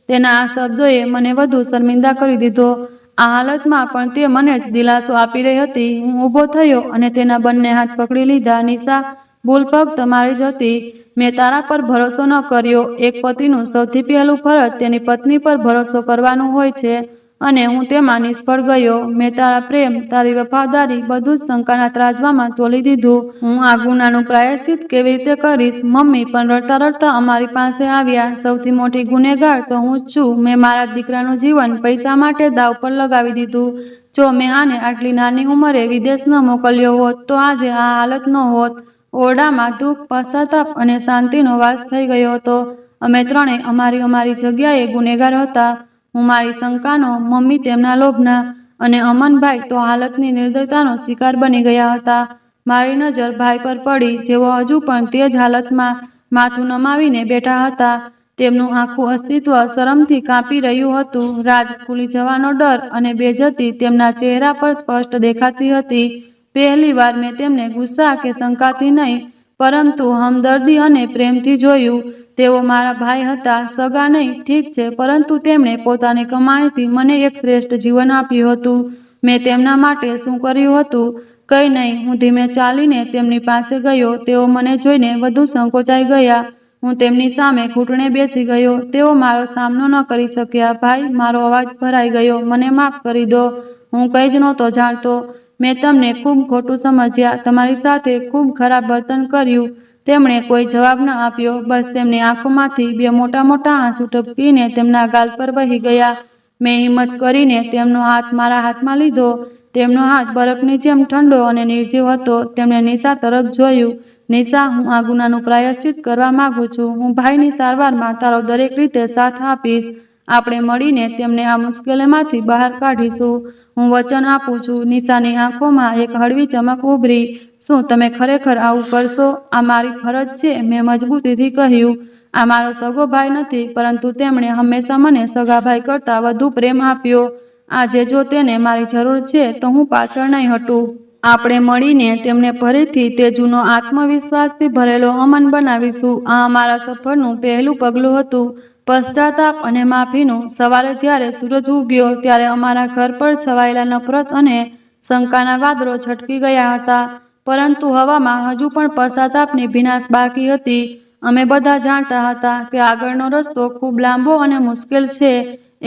તેના આ શબ્દોએ મને વધુ શર્મિંદા કરી દીધો. આ હાલતમાં પણ તે મને જ દિલાસો આપી રહી હતી. હું ઊભો થયો અને તેના બંને હાથ પકડી લીધા. નિશા, ભૂલ ફક્ત તમારી જ હતી. મેં તારા પર ભરોસો ન કર્યો. એક પતિનું સૌથી પહેલું ફરજ તેની પત્ની પર ભરોસો કરવાનું હોય છે. અને હું તેમાં નિષ્ફળ ગયો. મેં તારા પ્રેમ, તારી વફાદારી બધું જ શંકાના ત્રાજવામાં તોલી દીધું. હું આ ગુનાનું પ્રાયશ્ચિત કેવી રીતે કરીશ? મમ્મી પણ રડતા રડતા અમારી પાસે આવ્યા. સૌથી મોટી ગુનેગાર તો હું જ છું. મેં મારા દીકરાનું જીવન પૈસા માટે દાવ પર લગાવી દીધું. જો મેં આને આટલી નાની ઉંમરે વિદેશ ન મોકલ્યો હોત તો આજે આ હાલત ન હોત. ઓરડામાં દુઃખ, પશ્ચાતાપ અને શાંતિનો વાસ થઈ ગયો હતો. અમે ત્રણેય અમારી જગ્યાએ ગુનેગાર હતા. હું મારી શંકાનો, મમ્મી તેમના લોભના, અને અમનભાઈ તો હાલતની નિર્દયતાનો શિકાર બની ગયા હતા. મારી નજર ભાઈ પર પડી, જેઓ હજુ પણ તે જ હાલતમાં માથું નમાવીને બેઠા હતા. તેમનું આખું અસ્તિત્વ શરમથી કાંપી રહ્યું હતું. રાજ ખુલી જવાનો ડર અને બેજતી તેમના ચહેરા પર સ્પષ્ટ દેખાતી હતી. પહેલી વાર મેં તેમને ગુસ્સા કે શંકાથી નહીં, પરંતુ હમદર્દી અને પ્રેમથી જોયું. તેઓ મારા ભાઈ હતા, સગા નહીં, ઠીક છે, પરંતુ તેમણે પોતાની કમાણીથી મને એક શ્રેષ્ઠ જીવન આપ્યું હતું. મેં તેમના માટે શું કર્યું હતું? કંઈ નહીં. હું ધીમે ચાલીને તેમની પાસે ગયો. તેઓ મને જોઈને વધુ સંકોચાઈ ગયા. હું તેમની સામે ઘૂંટણે બેસી ગયો. તેઓ મારો સામનો ન કરી શક્યા. ભાઈ, મારો અવાજ ભરાઈ ગયો. મને માફ કરી દો. હું કંઈ જ નહોતો જાણતો. મેં તમને ખૂબ ખોટું સમજ્યા, તમારી સાથે ખૂબ ખરાબ વર્તન કર્યું. તેમણે કોઈ જવાબ ન આપ્યો. બસ તેમની આંખોમાંથી બે મોટા મોટા આંસુ ટપકીને તેમના ગાલ પર વહી ગયા. મેં હિંમત કરીને તેમનો હાથ મારા હાથમાં લીધો. તેમનો હાથ બરફની જેમ ઠંડો અને નિર્જીવ હતો. તેમણે નિશા તરફ જોયું. નિશા, હું આ ગુનાનું પ્રાયશ્ચિત કરવા માંગુ છું. હું ભાઈની સારવારમાં તારો દરેક રીતે સાથ આપીશ. આપણે મળીને તેમને આ મુશ્કેલીમાંથી બહાર કાઢીશું. હું વચન આપું છું. નિશાની આંખોમાં એક હળવી ચમક ઉભરી. શું તમે ખરેખર આવું કરશો? આ મારી ફરજ છે, મેં મજબૂતીથી કહ્યું. આ મારો સગો ભાઈ નથી, પરંતુ તેમણે હંમેશા મને સગા ભાઈ કરતાં વધુ પ્રેમ આપ્યો. આજે જો તેને મારી જરૂર છે તો હું પાછળ નહીં હટું. આપણે મળીને તેમને ફરીથી તે જૂનો આત્મવિશ્વાસથી ભરેલો અમન બનાવીશું. આ અમારા સફરનું પહેલું પગલું હતું, પશ્ચાતાપ અને માફીનું. સવારે જ્યારે સૂરજ ઉગ્યો ત્યારે અમારા ઘર પર છવાયેલા નફરત અને શંકાના વાદળો છટકી ગયા હતા, પરંતુ હવામાં હજુ પણ પશ્ચાતાપની ભીનાશ બાકી હતી. અમે બધા જાણતા હતા કે આગળનો રસ્તો ખૂબ લાંબો અને મુશ્કેલ છે.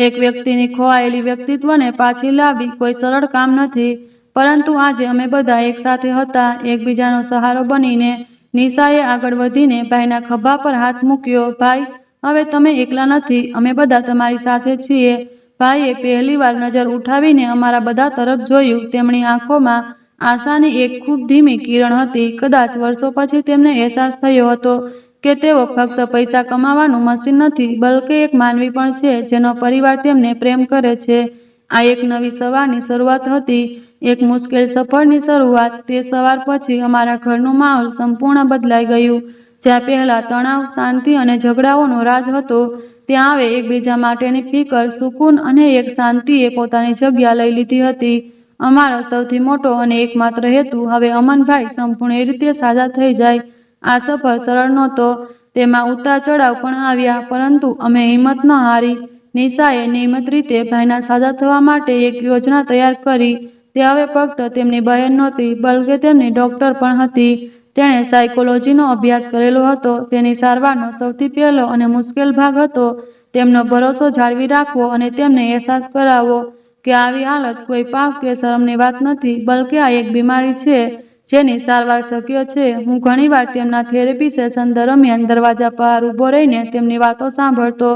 એક વ્યક્તિની ખોવાયેલી વ્યક્તિત્વને પાછી લાવવી કોઈ સરળ કામ નથી, પરંતુ આજે અમે બધા એકસાથે હતા, એકબીજાનો સહારો બનીને. નિશાએ આગળ વધીને ભાઈના ખભા પર હાથ મૂક્યો. ભાઈ, હવે તમે એકલા નથી, અમે બધા તમારી સાથે છીએ. ભાઈએ પહેલીવાર નજર ઉઠાવીને અમારા બધા તરફ જોયું. તેમની આંખોમાં આશાની એક ખૂબ ધીમી કિરણ હતી. કદાચ વર્ષો પછી તેમને અહેસાસ થયો હતો કે તેઓ ફક્ત પૈસા કમાવાનું મશીન નથી, બલ્કે એક માનવી પણ છે જેનો પરિવાર તેમને પ્રેમ કરે છે. આ એક નવી સવારની શરૂઆત હતી, એક મુશ્કેલ સફરની શરૂઆત. તે સવાર પછી અમારા ઘરનું માહોલ સંપૂર્ણ બદલાઈ ગયું. જ્યાં પહેલાં તણાવ, શાંતિ અને ઝઘડાઓનો રાજ હતો, ત્યાં હવે એકબીજા માટેની ફિકર, સુકૂન અને એક શાંતિએ પોતાની જગ્યા લઈ લીધી હતી. અમારો સૌથી મોટો અને એકમાત્ર હેતુ હવે અમનભાઈ સંપૂર્ણ રીતે સાજા થઈ જાય. આ સફર સરળ નહોતો, તેમાં ઉતાર ચઢાવ પણ આવ્યા, પરંતુ અમે હિંમત ન હારી. નિશાએ નિયમિત રીતે ભાઈના સાજા થવા માટે એક યોજના તૈયાર કરી. તે હવે ફક્ત તેમની બહેન નહોતી, બલ્કે તેમની ડૉક્ટર પણ હતી. તેણે સાયકોલોજીનો અભ્યાસ કરેલો હતો. તેની સારવારનો સૌથી પહેલો અને મુશ્કેલ ભાગ હતો તેમનો ભરોસો જાળવી રાખવો અને તેમને અહેસાસ કરાવવો કે આવી હાલત કોઈ પાપ કે શરમની વાત નથી, બલ્કે આ એક બીમારી છે જેની સારવાર શક્ય છે. હું ઘણીવાર તેમના થેરેપી સેશન દરમિયાન દરવાજા બહાર ઊભો રહીને તેમની વાતો સાંભળતો.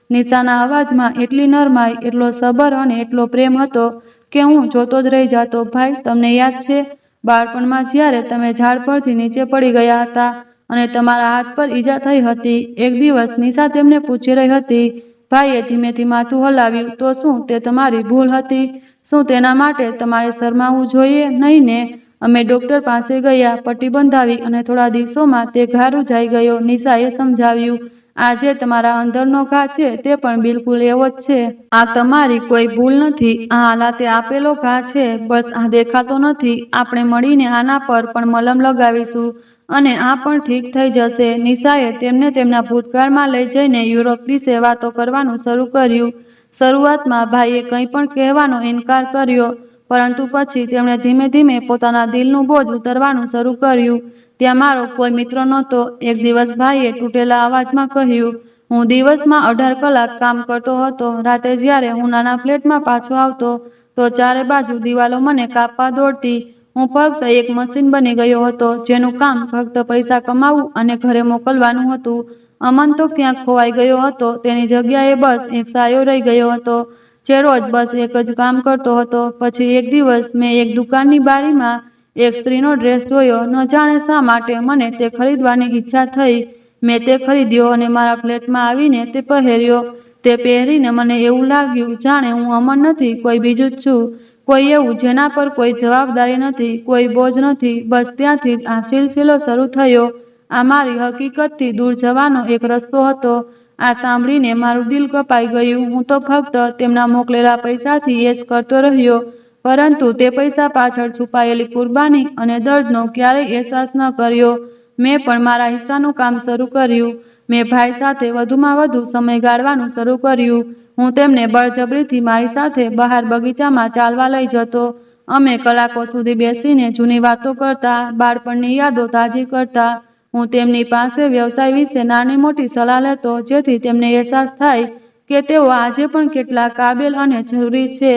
નિશાના અવાજમાં એટલી નરમાઈ, એટલો સબર અને એટલો પ્રેમ હતો કે હું જોતો જ રહી જતો. ભાઈ, તમને યાદ છે બાળપણમાં જ્યારે તમે ઝાડ પરથી નીચે પડી ગયા હતા અને તમારા હાથ પર ઈજા થઈ હતી? એક દિવસ નિશા તેમને પૂછી રહી હતી. ભાઈએ ધીમેથી માથું હલાવ્યું. તો શું તે તમારી ભૂલ હતી? શું તેના માટે તમારે શરમાવવું જોઈએ? નહીં ને? અમે ડૉક્ટર પાસે ગયા, પટ્ટી બંધાવી અને થોડા દિવસોમાં તે ઘા રૂઝાઈ ગયો. નિશાએ સમજાવ્યું, આ જે તમારા અંદરનો ઘા છે તે પણ બિલકુલ એવો જ છે. આ તમારી કોઈ ભૂલ નથી. આ હાલાતે આપેલો ઘા છે. બસ આ દેખાતો નથી. આપણે મળીને આના પર પણ મલમ લગાવીશું અને આ પણ ઠીક થઈ જશે. નિશાએ તેમને તેમના ભૂતકાળમાં લઈ જઈને યુરોપ વિશે વાતો કરવાનું શરૂ કર્યું. શરૂઆતમાં ભાઈએ કંઈ પણ કહેવાનો ઇનકાર કર્યો, પરંતુ પછી તેમણે ધીમે ધીમે પોતાના દિલનું બોજ ઉતારવાનું શરૂ કર્યું. ત્યાં મારો કોઈ મિત્ર નહોતો. એક દિવસ ભાઈએ તૂટેલા અવાજમાં કહ્યું, હું દિવસમાં 18 કલાક કામ કરતો હતો. રાતે જ્યારે હું નાના ફ્લેટમાં પાછો આવતો તો ચારે બાજુ દિવાલો મને કાપવા દોડતી. હું ફક્ત એક મશીન બની ગયો હતો જેનું કામ ફક્ત પૈસા કમાવવું અને ઘરે મોકલવાનું હતું. અમન તો ક્યાંક ખોવાઈ ગયો હતો. તેની જગ્યાએ બસ એક સાયો રહી ગયો હતો જે રોજ બસ એક જ કામ કરતો હતો. પછી એક દિવસ મેં એક દુકાનની બારીમાં એક સ્ત્રીનો ડ્રેસ જોયો. ન જાણે શા માટે મને તે ખરીદવાની ઈચ્છા થઈ. મેં તે ખરીદ્યો અને મારા ફ્લેટમાં આવીને તે પહેર્યો. તે પહેરીને મને એવું લાગ્યું જાણે હું અમન નથી, કોઈ બીજું જ છું. કોઈ એવું જેના પર કોઈ જવાબદારી નથી, કોઈ બોજ નથી. બસ ત્યાંથી જ આ સિલસિલો શરૂ થયો. આ મારી હકીકતથી દૂર જવાનો એક રસ્તો હતો. આ સાંભળીને મારું દિલ કપાઈ ગયું. હું તો ફક્ત તેમના મોકલેલા પૈસાથી એશ કરતો રહ્યો, પરંતુ તે પૈસા પાછળ છુપાયેલી કુરબાની અને દર્દનો ક્યારેય અહેસાસ ન કર્યો. મેં પણ મારા હિસ્સાનું કામ શરૂ કર્યું. મેં ભાઈ સાથે વધુમાં વધુ સમય ગાળવાનું શરૂ કર્યું. હું તેમને બળજબરીથી મારી સાથે બહાર બગીચામાં ચાલવા લઈ જતો. અમે કલાકો સુધી બેસીને જૂની વાતો કરતા, બાળપણની યાદો તાજી કરતા. હું તેમની પાસે વ્યવસાય વિશે નાની મોટી સલાહ લેતો જેથી તેમને અહેસાસ થાય કે તેઓ આજે પણ કેટલા કાબેલ અને જરૂરી છે.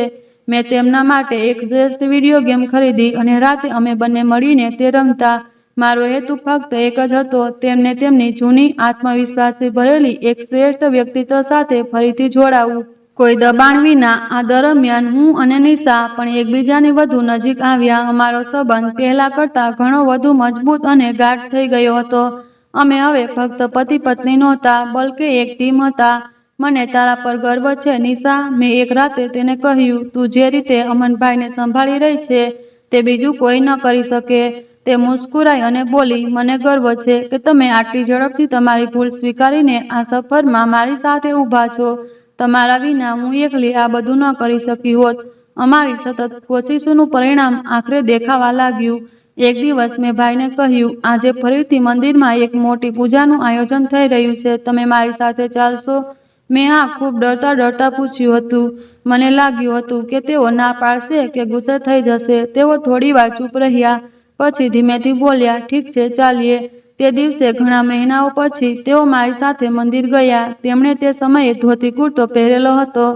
મેં તેમના માટે એક શ્રેષ્ઠ વિડીયો ગેમ ખરીદી અને રાતે અમે બંને મળીને તે રમતા. મારો હેતુ ફક્ત એક જ હતો, તેમને તેમની જૂની આત્મવિશ્વાસથી ભરેલી એક શ્રેષ્ઠ વ્યક્તિત્વ સાથે ફરીથી જોડાવું. કોઈ દબાણ વિના. આ દરમિયાન હું અને નિશા પણ એકબીજાની વધુ નજીક આવ્યા. અમારો સંબંધ પહેલા કરતાં ઘણો વધુ મજબૂત અને ગાઢ થઈ ગયો હતો. અમે હવે ફક્ત પતિ પત્ની નહોતા, બલ્કે એક ટીમ હતા. મને તારા પર ગર્વ છે નિશા, મેં એક રાતે તેને કહ્યું. તું જે રીતે અમનભાઈને સંભાળી રહી છે તે બીજું કોઈ ન કરી શકે. તે મુસ્કુરાઈ અને બોલી, મને ગર્વ છે કે તમે આટલી ઝડપથી તમારી ભૂલ સ્વીકારીને આ સફરમાં મારી સાથે ઊભા છો. તમારા વિના હું એકલી આ બધું ન કરી શકી હોત. અમારી સતત કોશિશોનું પરિણામ આખરે દેખાવા લાગ્યું. એક દિવસ મેં ભાઈને કહ્યું, આજે ફરીથી મંદિરમાં એક મોટી પૂજાનું આયોજન થઈ રહ્યું છે, તમે મારી સાથે ચાલશો? મેં હા ખૂબ ડરતા ડરતા પૂછ્યું હતું. મને લાગ્યું હતું કે તેઓ ના પાડશે કે ગુસ્સે થઈ જશે. તેઓ થોડીવાર ચૂપ રહ્યા, પછી ધીમેથી બોલ્યા, ઠીક છે, ચાલીએ. તે દિવસે ઘણા મહિનાઓ પછી તેઓ મારી સાથે મંદિર ગયા. તેમણે તે સમયે ધોતી કુર્તો પહેરેલો હતો.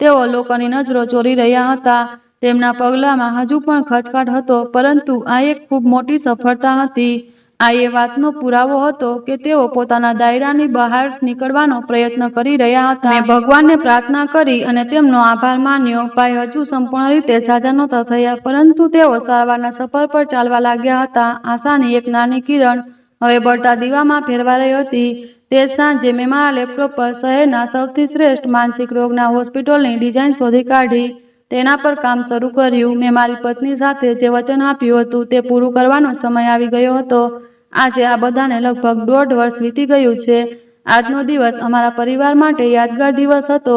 તેઓ લોકોની નજરો ચોરી રહ્યા હતા. તેમના પગલામાં હજુ પણ ખચકાટ હતો, પરંતુ આ એક ખૂબ મોટી સફળતા હતી. આ એ વાતનો પુરાવો હતો કે તેઓ પોતાના દાયરાની બહાર નીકળવાનો પ્રયત્ન કરી રહ્યા હતા. મેં ભગવાનને પ્રાર્થના કરી અને તેમનો આભાર માન્યો. ભાઈ હજુ સંપૂર્ણ રીતે સાજા નહોતા થયા, પરંતુ તેઓ સારવારના સફર પર ચાલવા લાગ્યા હતા. આશાની એક નાની કિરણ હવે બળતા દીવામાં ફેરવાઈ રહી હતી. તે જ સાંજે મેં મારા લેપટોપ પર શહેરના સૌથી શ્રેષ્ઠ માનસિક રોગના હોસ્પિટલની ડિઝાઇન શોધી કાઢી. તેના પર કામ શરૂ કર્યું. મેં મારી પત્ની સાથે જે વચન આપ્યું હતું તે પૂરું કરવાનો સમય આવી ગયો હતો. આજે આ બધાને લગભગ 1.5 વર્ષ વીતી ગયું છે. આજનો દિવસ અમારા પરિવાર માટે યાદગાર દિવસ હતો.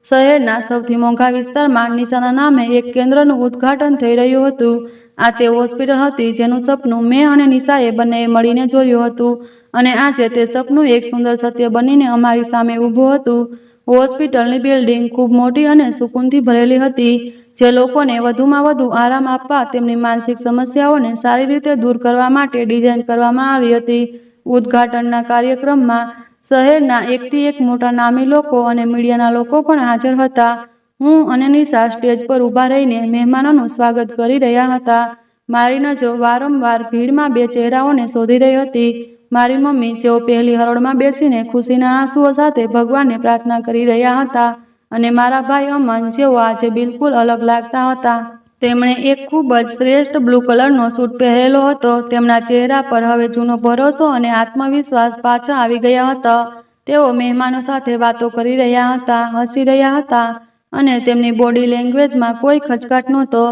શહેરના સૌથી મોંઘા વિસ્તારમાં નિશાના નામે એક કેન્દ્રનું ઉદ્ઘાટન થઈ રહ્યું હતું. આ તે હોસ્પિટલ હતી જેનું સપનું મેં અને નિશાએ બંનેએ મળીને જોયું હતું, અને આજે તે સપનું એક સુંદર સત્ય બનીને અમારી સામે ઊભું હતું. હોસ્પિટલની બિલ્ડિંગ ખૂબ મોટી અને સુકૂનથી ભરેલી હતી, જે લોકોને વધુમાં વધુ આરામ આપવા, તેમની માનસિક સમસ્યાઓને સારી રીતે દૂર કરવા માટે ડિઝાઇન કરવામાં આવી હતી. ઉદ્ઘાટનના કાર્યક્રમમાં શહેરના એકથી એક મોટા નામી લોકો અને મીડિયાના લોકો પણ હાજર હતા. હું અને નિશા સ્ટેજ પર ઊભા રહીને મહેમાનોનું સ્વાગત કરી રહ્યા હતા. મારી નજરો વારંવાર ભીડમાં બે ચહેરાઓને શોધી રહી હતી. મારી મમ્મી, જેઓ પહેલી હરોળમાં બેસીને ખુશીના આંસુઓ સાથે ભગવાનને પ્રાર્થના કરી રહ્યા હતા, અને મારા ભાઈ અમન, જેઓ આજે બિલકુલ અલગ લાગતા હતા. તેમણે એક ખૂબ જ શ્રેષ્ઠ બ્લુ કલરનો સૂટ પહેરેલો હતો. તેમના ચહેરા પર હવે જૂનો ભરોસો અને આત્મવિશ્વાસ પાછા આવી ગયા હતા. તેઓ મહેમાનો સાથે વાતો કરી રહ્યા હતા, હસી રહ્યા હતા, અને તેમની બોડી લેંગ્વેજમાં કોઈ ખચકાટ નહોતો.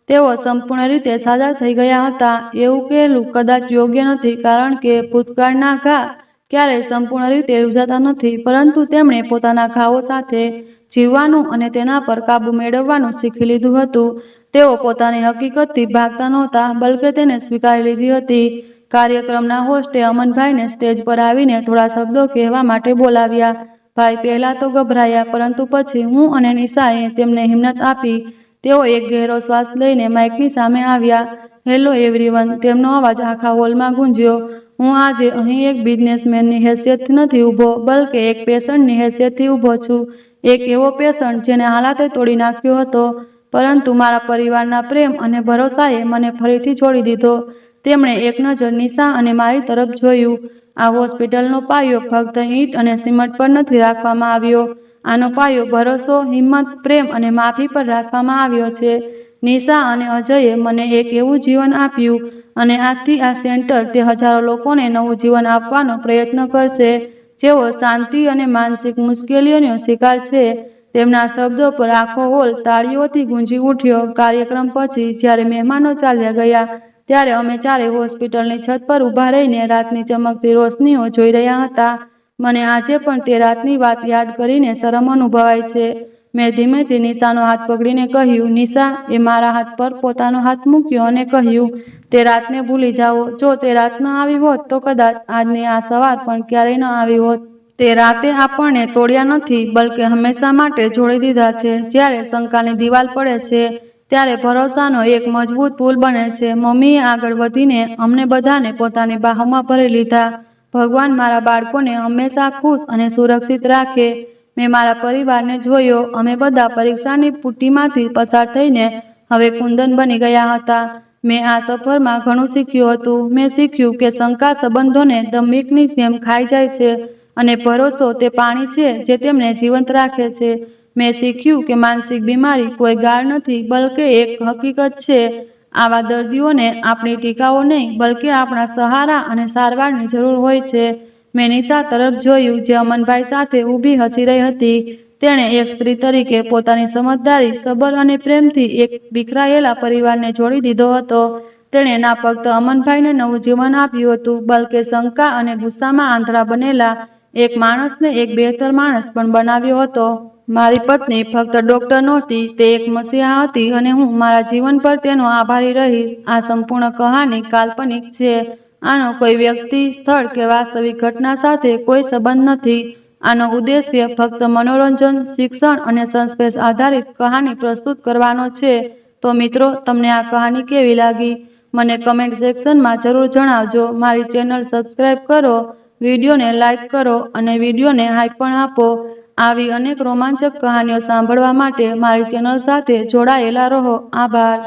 તેઓ સંપૂર્ણ રીતે સાજા થઈ ગયા હતા. એવું કહેવું કદાચ યોગ્ય નથી, કારણ કે ભૂતકાળના ઘા ક્યારેય સંપૂર્ણ રીતે રૂઝાતા નથી, પરંતુ તેમણે પોતાના ઘાવો સાથે જીવવાનું અને તેના પર કાબૂ મેળવવાનું શીખી લીધું હતું. તેઓ પોતાની હકીકતથી ભાગતા નહોતા, બલ્કે તેને સ્વીકારી લીધી હતી. કાર્યક્રમના હોસ્ટે અમનભાઈને સ્ટેજ પર આવીને થોડા શબ્દો કહેવા માટે બોલાવ્યા. ભાઈ પહેલા તો ગભરાયા, પરંતુ પછી હું અને નિશાએ તેમને હિંમત આપી. તેઓ એક ગહેરો શ્વાસ લઈને માઇકની સામે આવ્યા. હેલો એવરીવન, તેમનો અવાજ આખા હોલમાં ગુંજ્યો. હું આજે અહીં એક બિઝનેસમેનની હેસિયતથી નથી ઊભો, બલકે એક પેશન્ટની હેસિયતથી ઊભો છું. એક એવો પેશન્ટ જેને હાલાતે તોડી નાખ્યો હતો, પરંતુ મારા પરિવારના પ્રેમ અને ભરોસાએ મને ફરીથી છોડી દીધો. તેમણે એક નજર નિશા અને મારી તરફ જોયું. આ હોસ્પિટલનો પાયો ફક્ત ઈંટ અને સિમેન્ટ પર નથી રાખવામાં આવ્યો. આનો પાયો ભરોસો, હિંમત, પ્રેમ અને માફી પર રાખવામાં આવ્યો છે. નિશા અને અજયે મને એક એવું જીવન આપ્યું અને આજથી આ સેન્ટર તે હજારો લોકોને નવું જીવન આપવાનો પ્રયત્ન કરશે, જેઓ શાંતિ અને માનસિક મુશ્કેલીઓનો શિકાર છે. તેમના શબ્દો પર આખો હોલ તાળીઓથી ગુંજી ઉઠ્યો. કાર્યક્રમ પછી જ્યારે મહેમાનો ચાલ્યા ગયા, ત્યારે અમે ચારે હોસ્પિટલની છત પર ઊભા રહીને રાતની ચમકતી રોશનીઓ જોઈ રહ્યા હતા. મને આજે પણ તે રાતની વાત યાદ કરીને શરમ અનુભવાય છે. મેં ધીમેથી નિશાનો હાથ પકડીને કહ્યું, નિશા. એ મારા હાથ પર પોતાનો હાથ મૂક્યો અને કહ્યું, તે રાતને ભૂલી જાઓ. જો તે રાત ન આવી હોત તો કદાચ આજની આ સવાર પણ ક્યારેય ન આવી હોત. તે રાતે આપણને તોડ્યા નથી, બલકે હંમેશા માટે જોડી દીધા છે. જ્યારે શંકાની દિવાલ પડે છે, ત્યારે ભરોસાનો એક મજબૂત પુલ બને છે. મમ્મીએ આગળ વધીને અમને બધાને પોતાની બાહોમાં ભરી લીધા. ભગવાન મારા બાળકોને હંમેશા ખુશ અને સુરક્ષિત રાખે. મેં મારા પરિવારને જોયો. અમે બધા પરીક્ષાની પુટ્ટીમાંથી પસાર થઈને હવે કુંદન બની ગયા હતા. મેં આ સફરમાં ઘણું શીખ્યું હતું. મેં શીખ્યું કે શંકા સંબંધોને દમિકની જેમ ખાઈ જાય છે અને ભરોસો તે પાણી છે જે તેમને જીવંત રાખે છે. મેં શીખ્યું કે માનસિક બીમારી કોઈ ગાળ નથી, બલકે એક હકીકત છે. આવા દર્દીઓને આપણી ટીકાઓ નહીં, બલકે આપણા સહારા અને સારવારની જરૂર હોય છે. મેં નિશા તરફ જોયું, જે અમનભાઈ સાથે ઊભી હસી રહી હતી. તેણે એક સ્ત્રી તરીકે પોતાની સમજદારી, સબર અને પ્રેમથી એક વિખરાયેલા પરિવારને જોડી દીધો હતો. તેણે ના ફક્ત અમનભાઈને નવું જીવન આપ્યું હતું, બલકે શંકા અને ગુસ્સામાં આંધળા બનેલા એક માણસને એક બહેતર માણસ પણ બનાવ્યો હતો. મારી પત્ની ફક્ત ડોક્ટર નહોતી, તે એક મસીહા હતી અને હું મારા જીવન પર તેનો આભારી રહીશ. આ સંપૂર્ણ કહાની કાલ્પનિક છે. આનો કોઈ વ્યક્તિ, સ્થળ કે વાસ્તવિક ઘટના સાથે કોઈ સંબંધ નથી. આનો ઉદ્દેશ્ય ફક્ત મનોરંજન, શિક્ષણ અને સસ્પેન્સ આધારિત કહાની પ્રસ્તુત કરવાનો છે. તો મિત્રો, તમને આ કહાની કેવી લાગી? મને કમેન્ટ સેક્શનમાં જરૂર જણાવજો. મારી ચેનલ સબસ્ક્રાઈબ કરો, વિડીયોને લાઈક કરો અને વિડીયોને હાઈપ પણ આપો. આવી અનેક રોમાંચક કહાનીઓ સાંભળવા માટે મારી ચેનલ સાથે જોડાયેલા રહો. આભાર.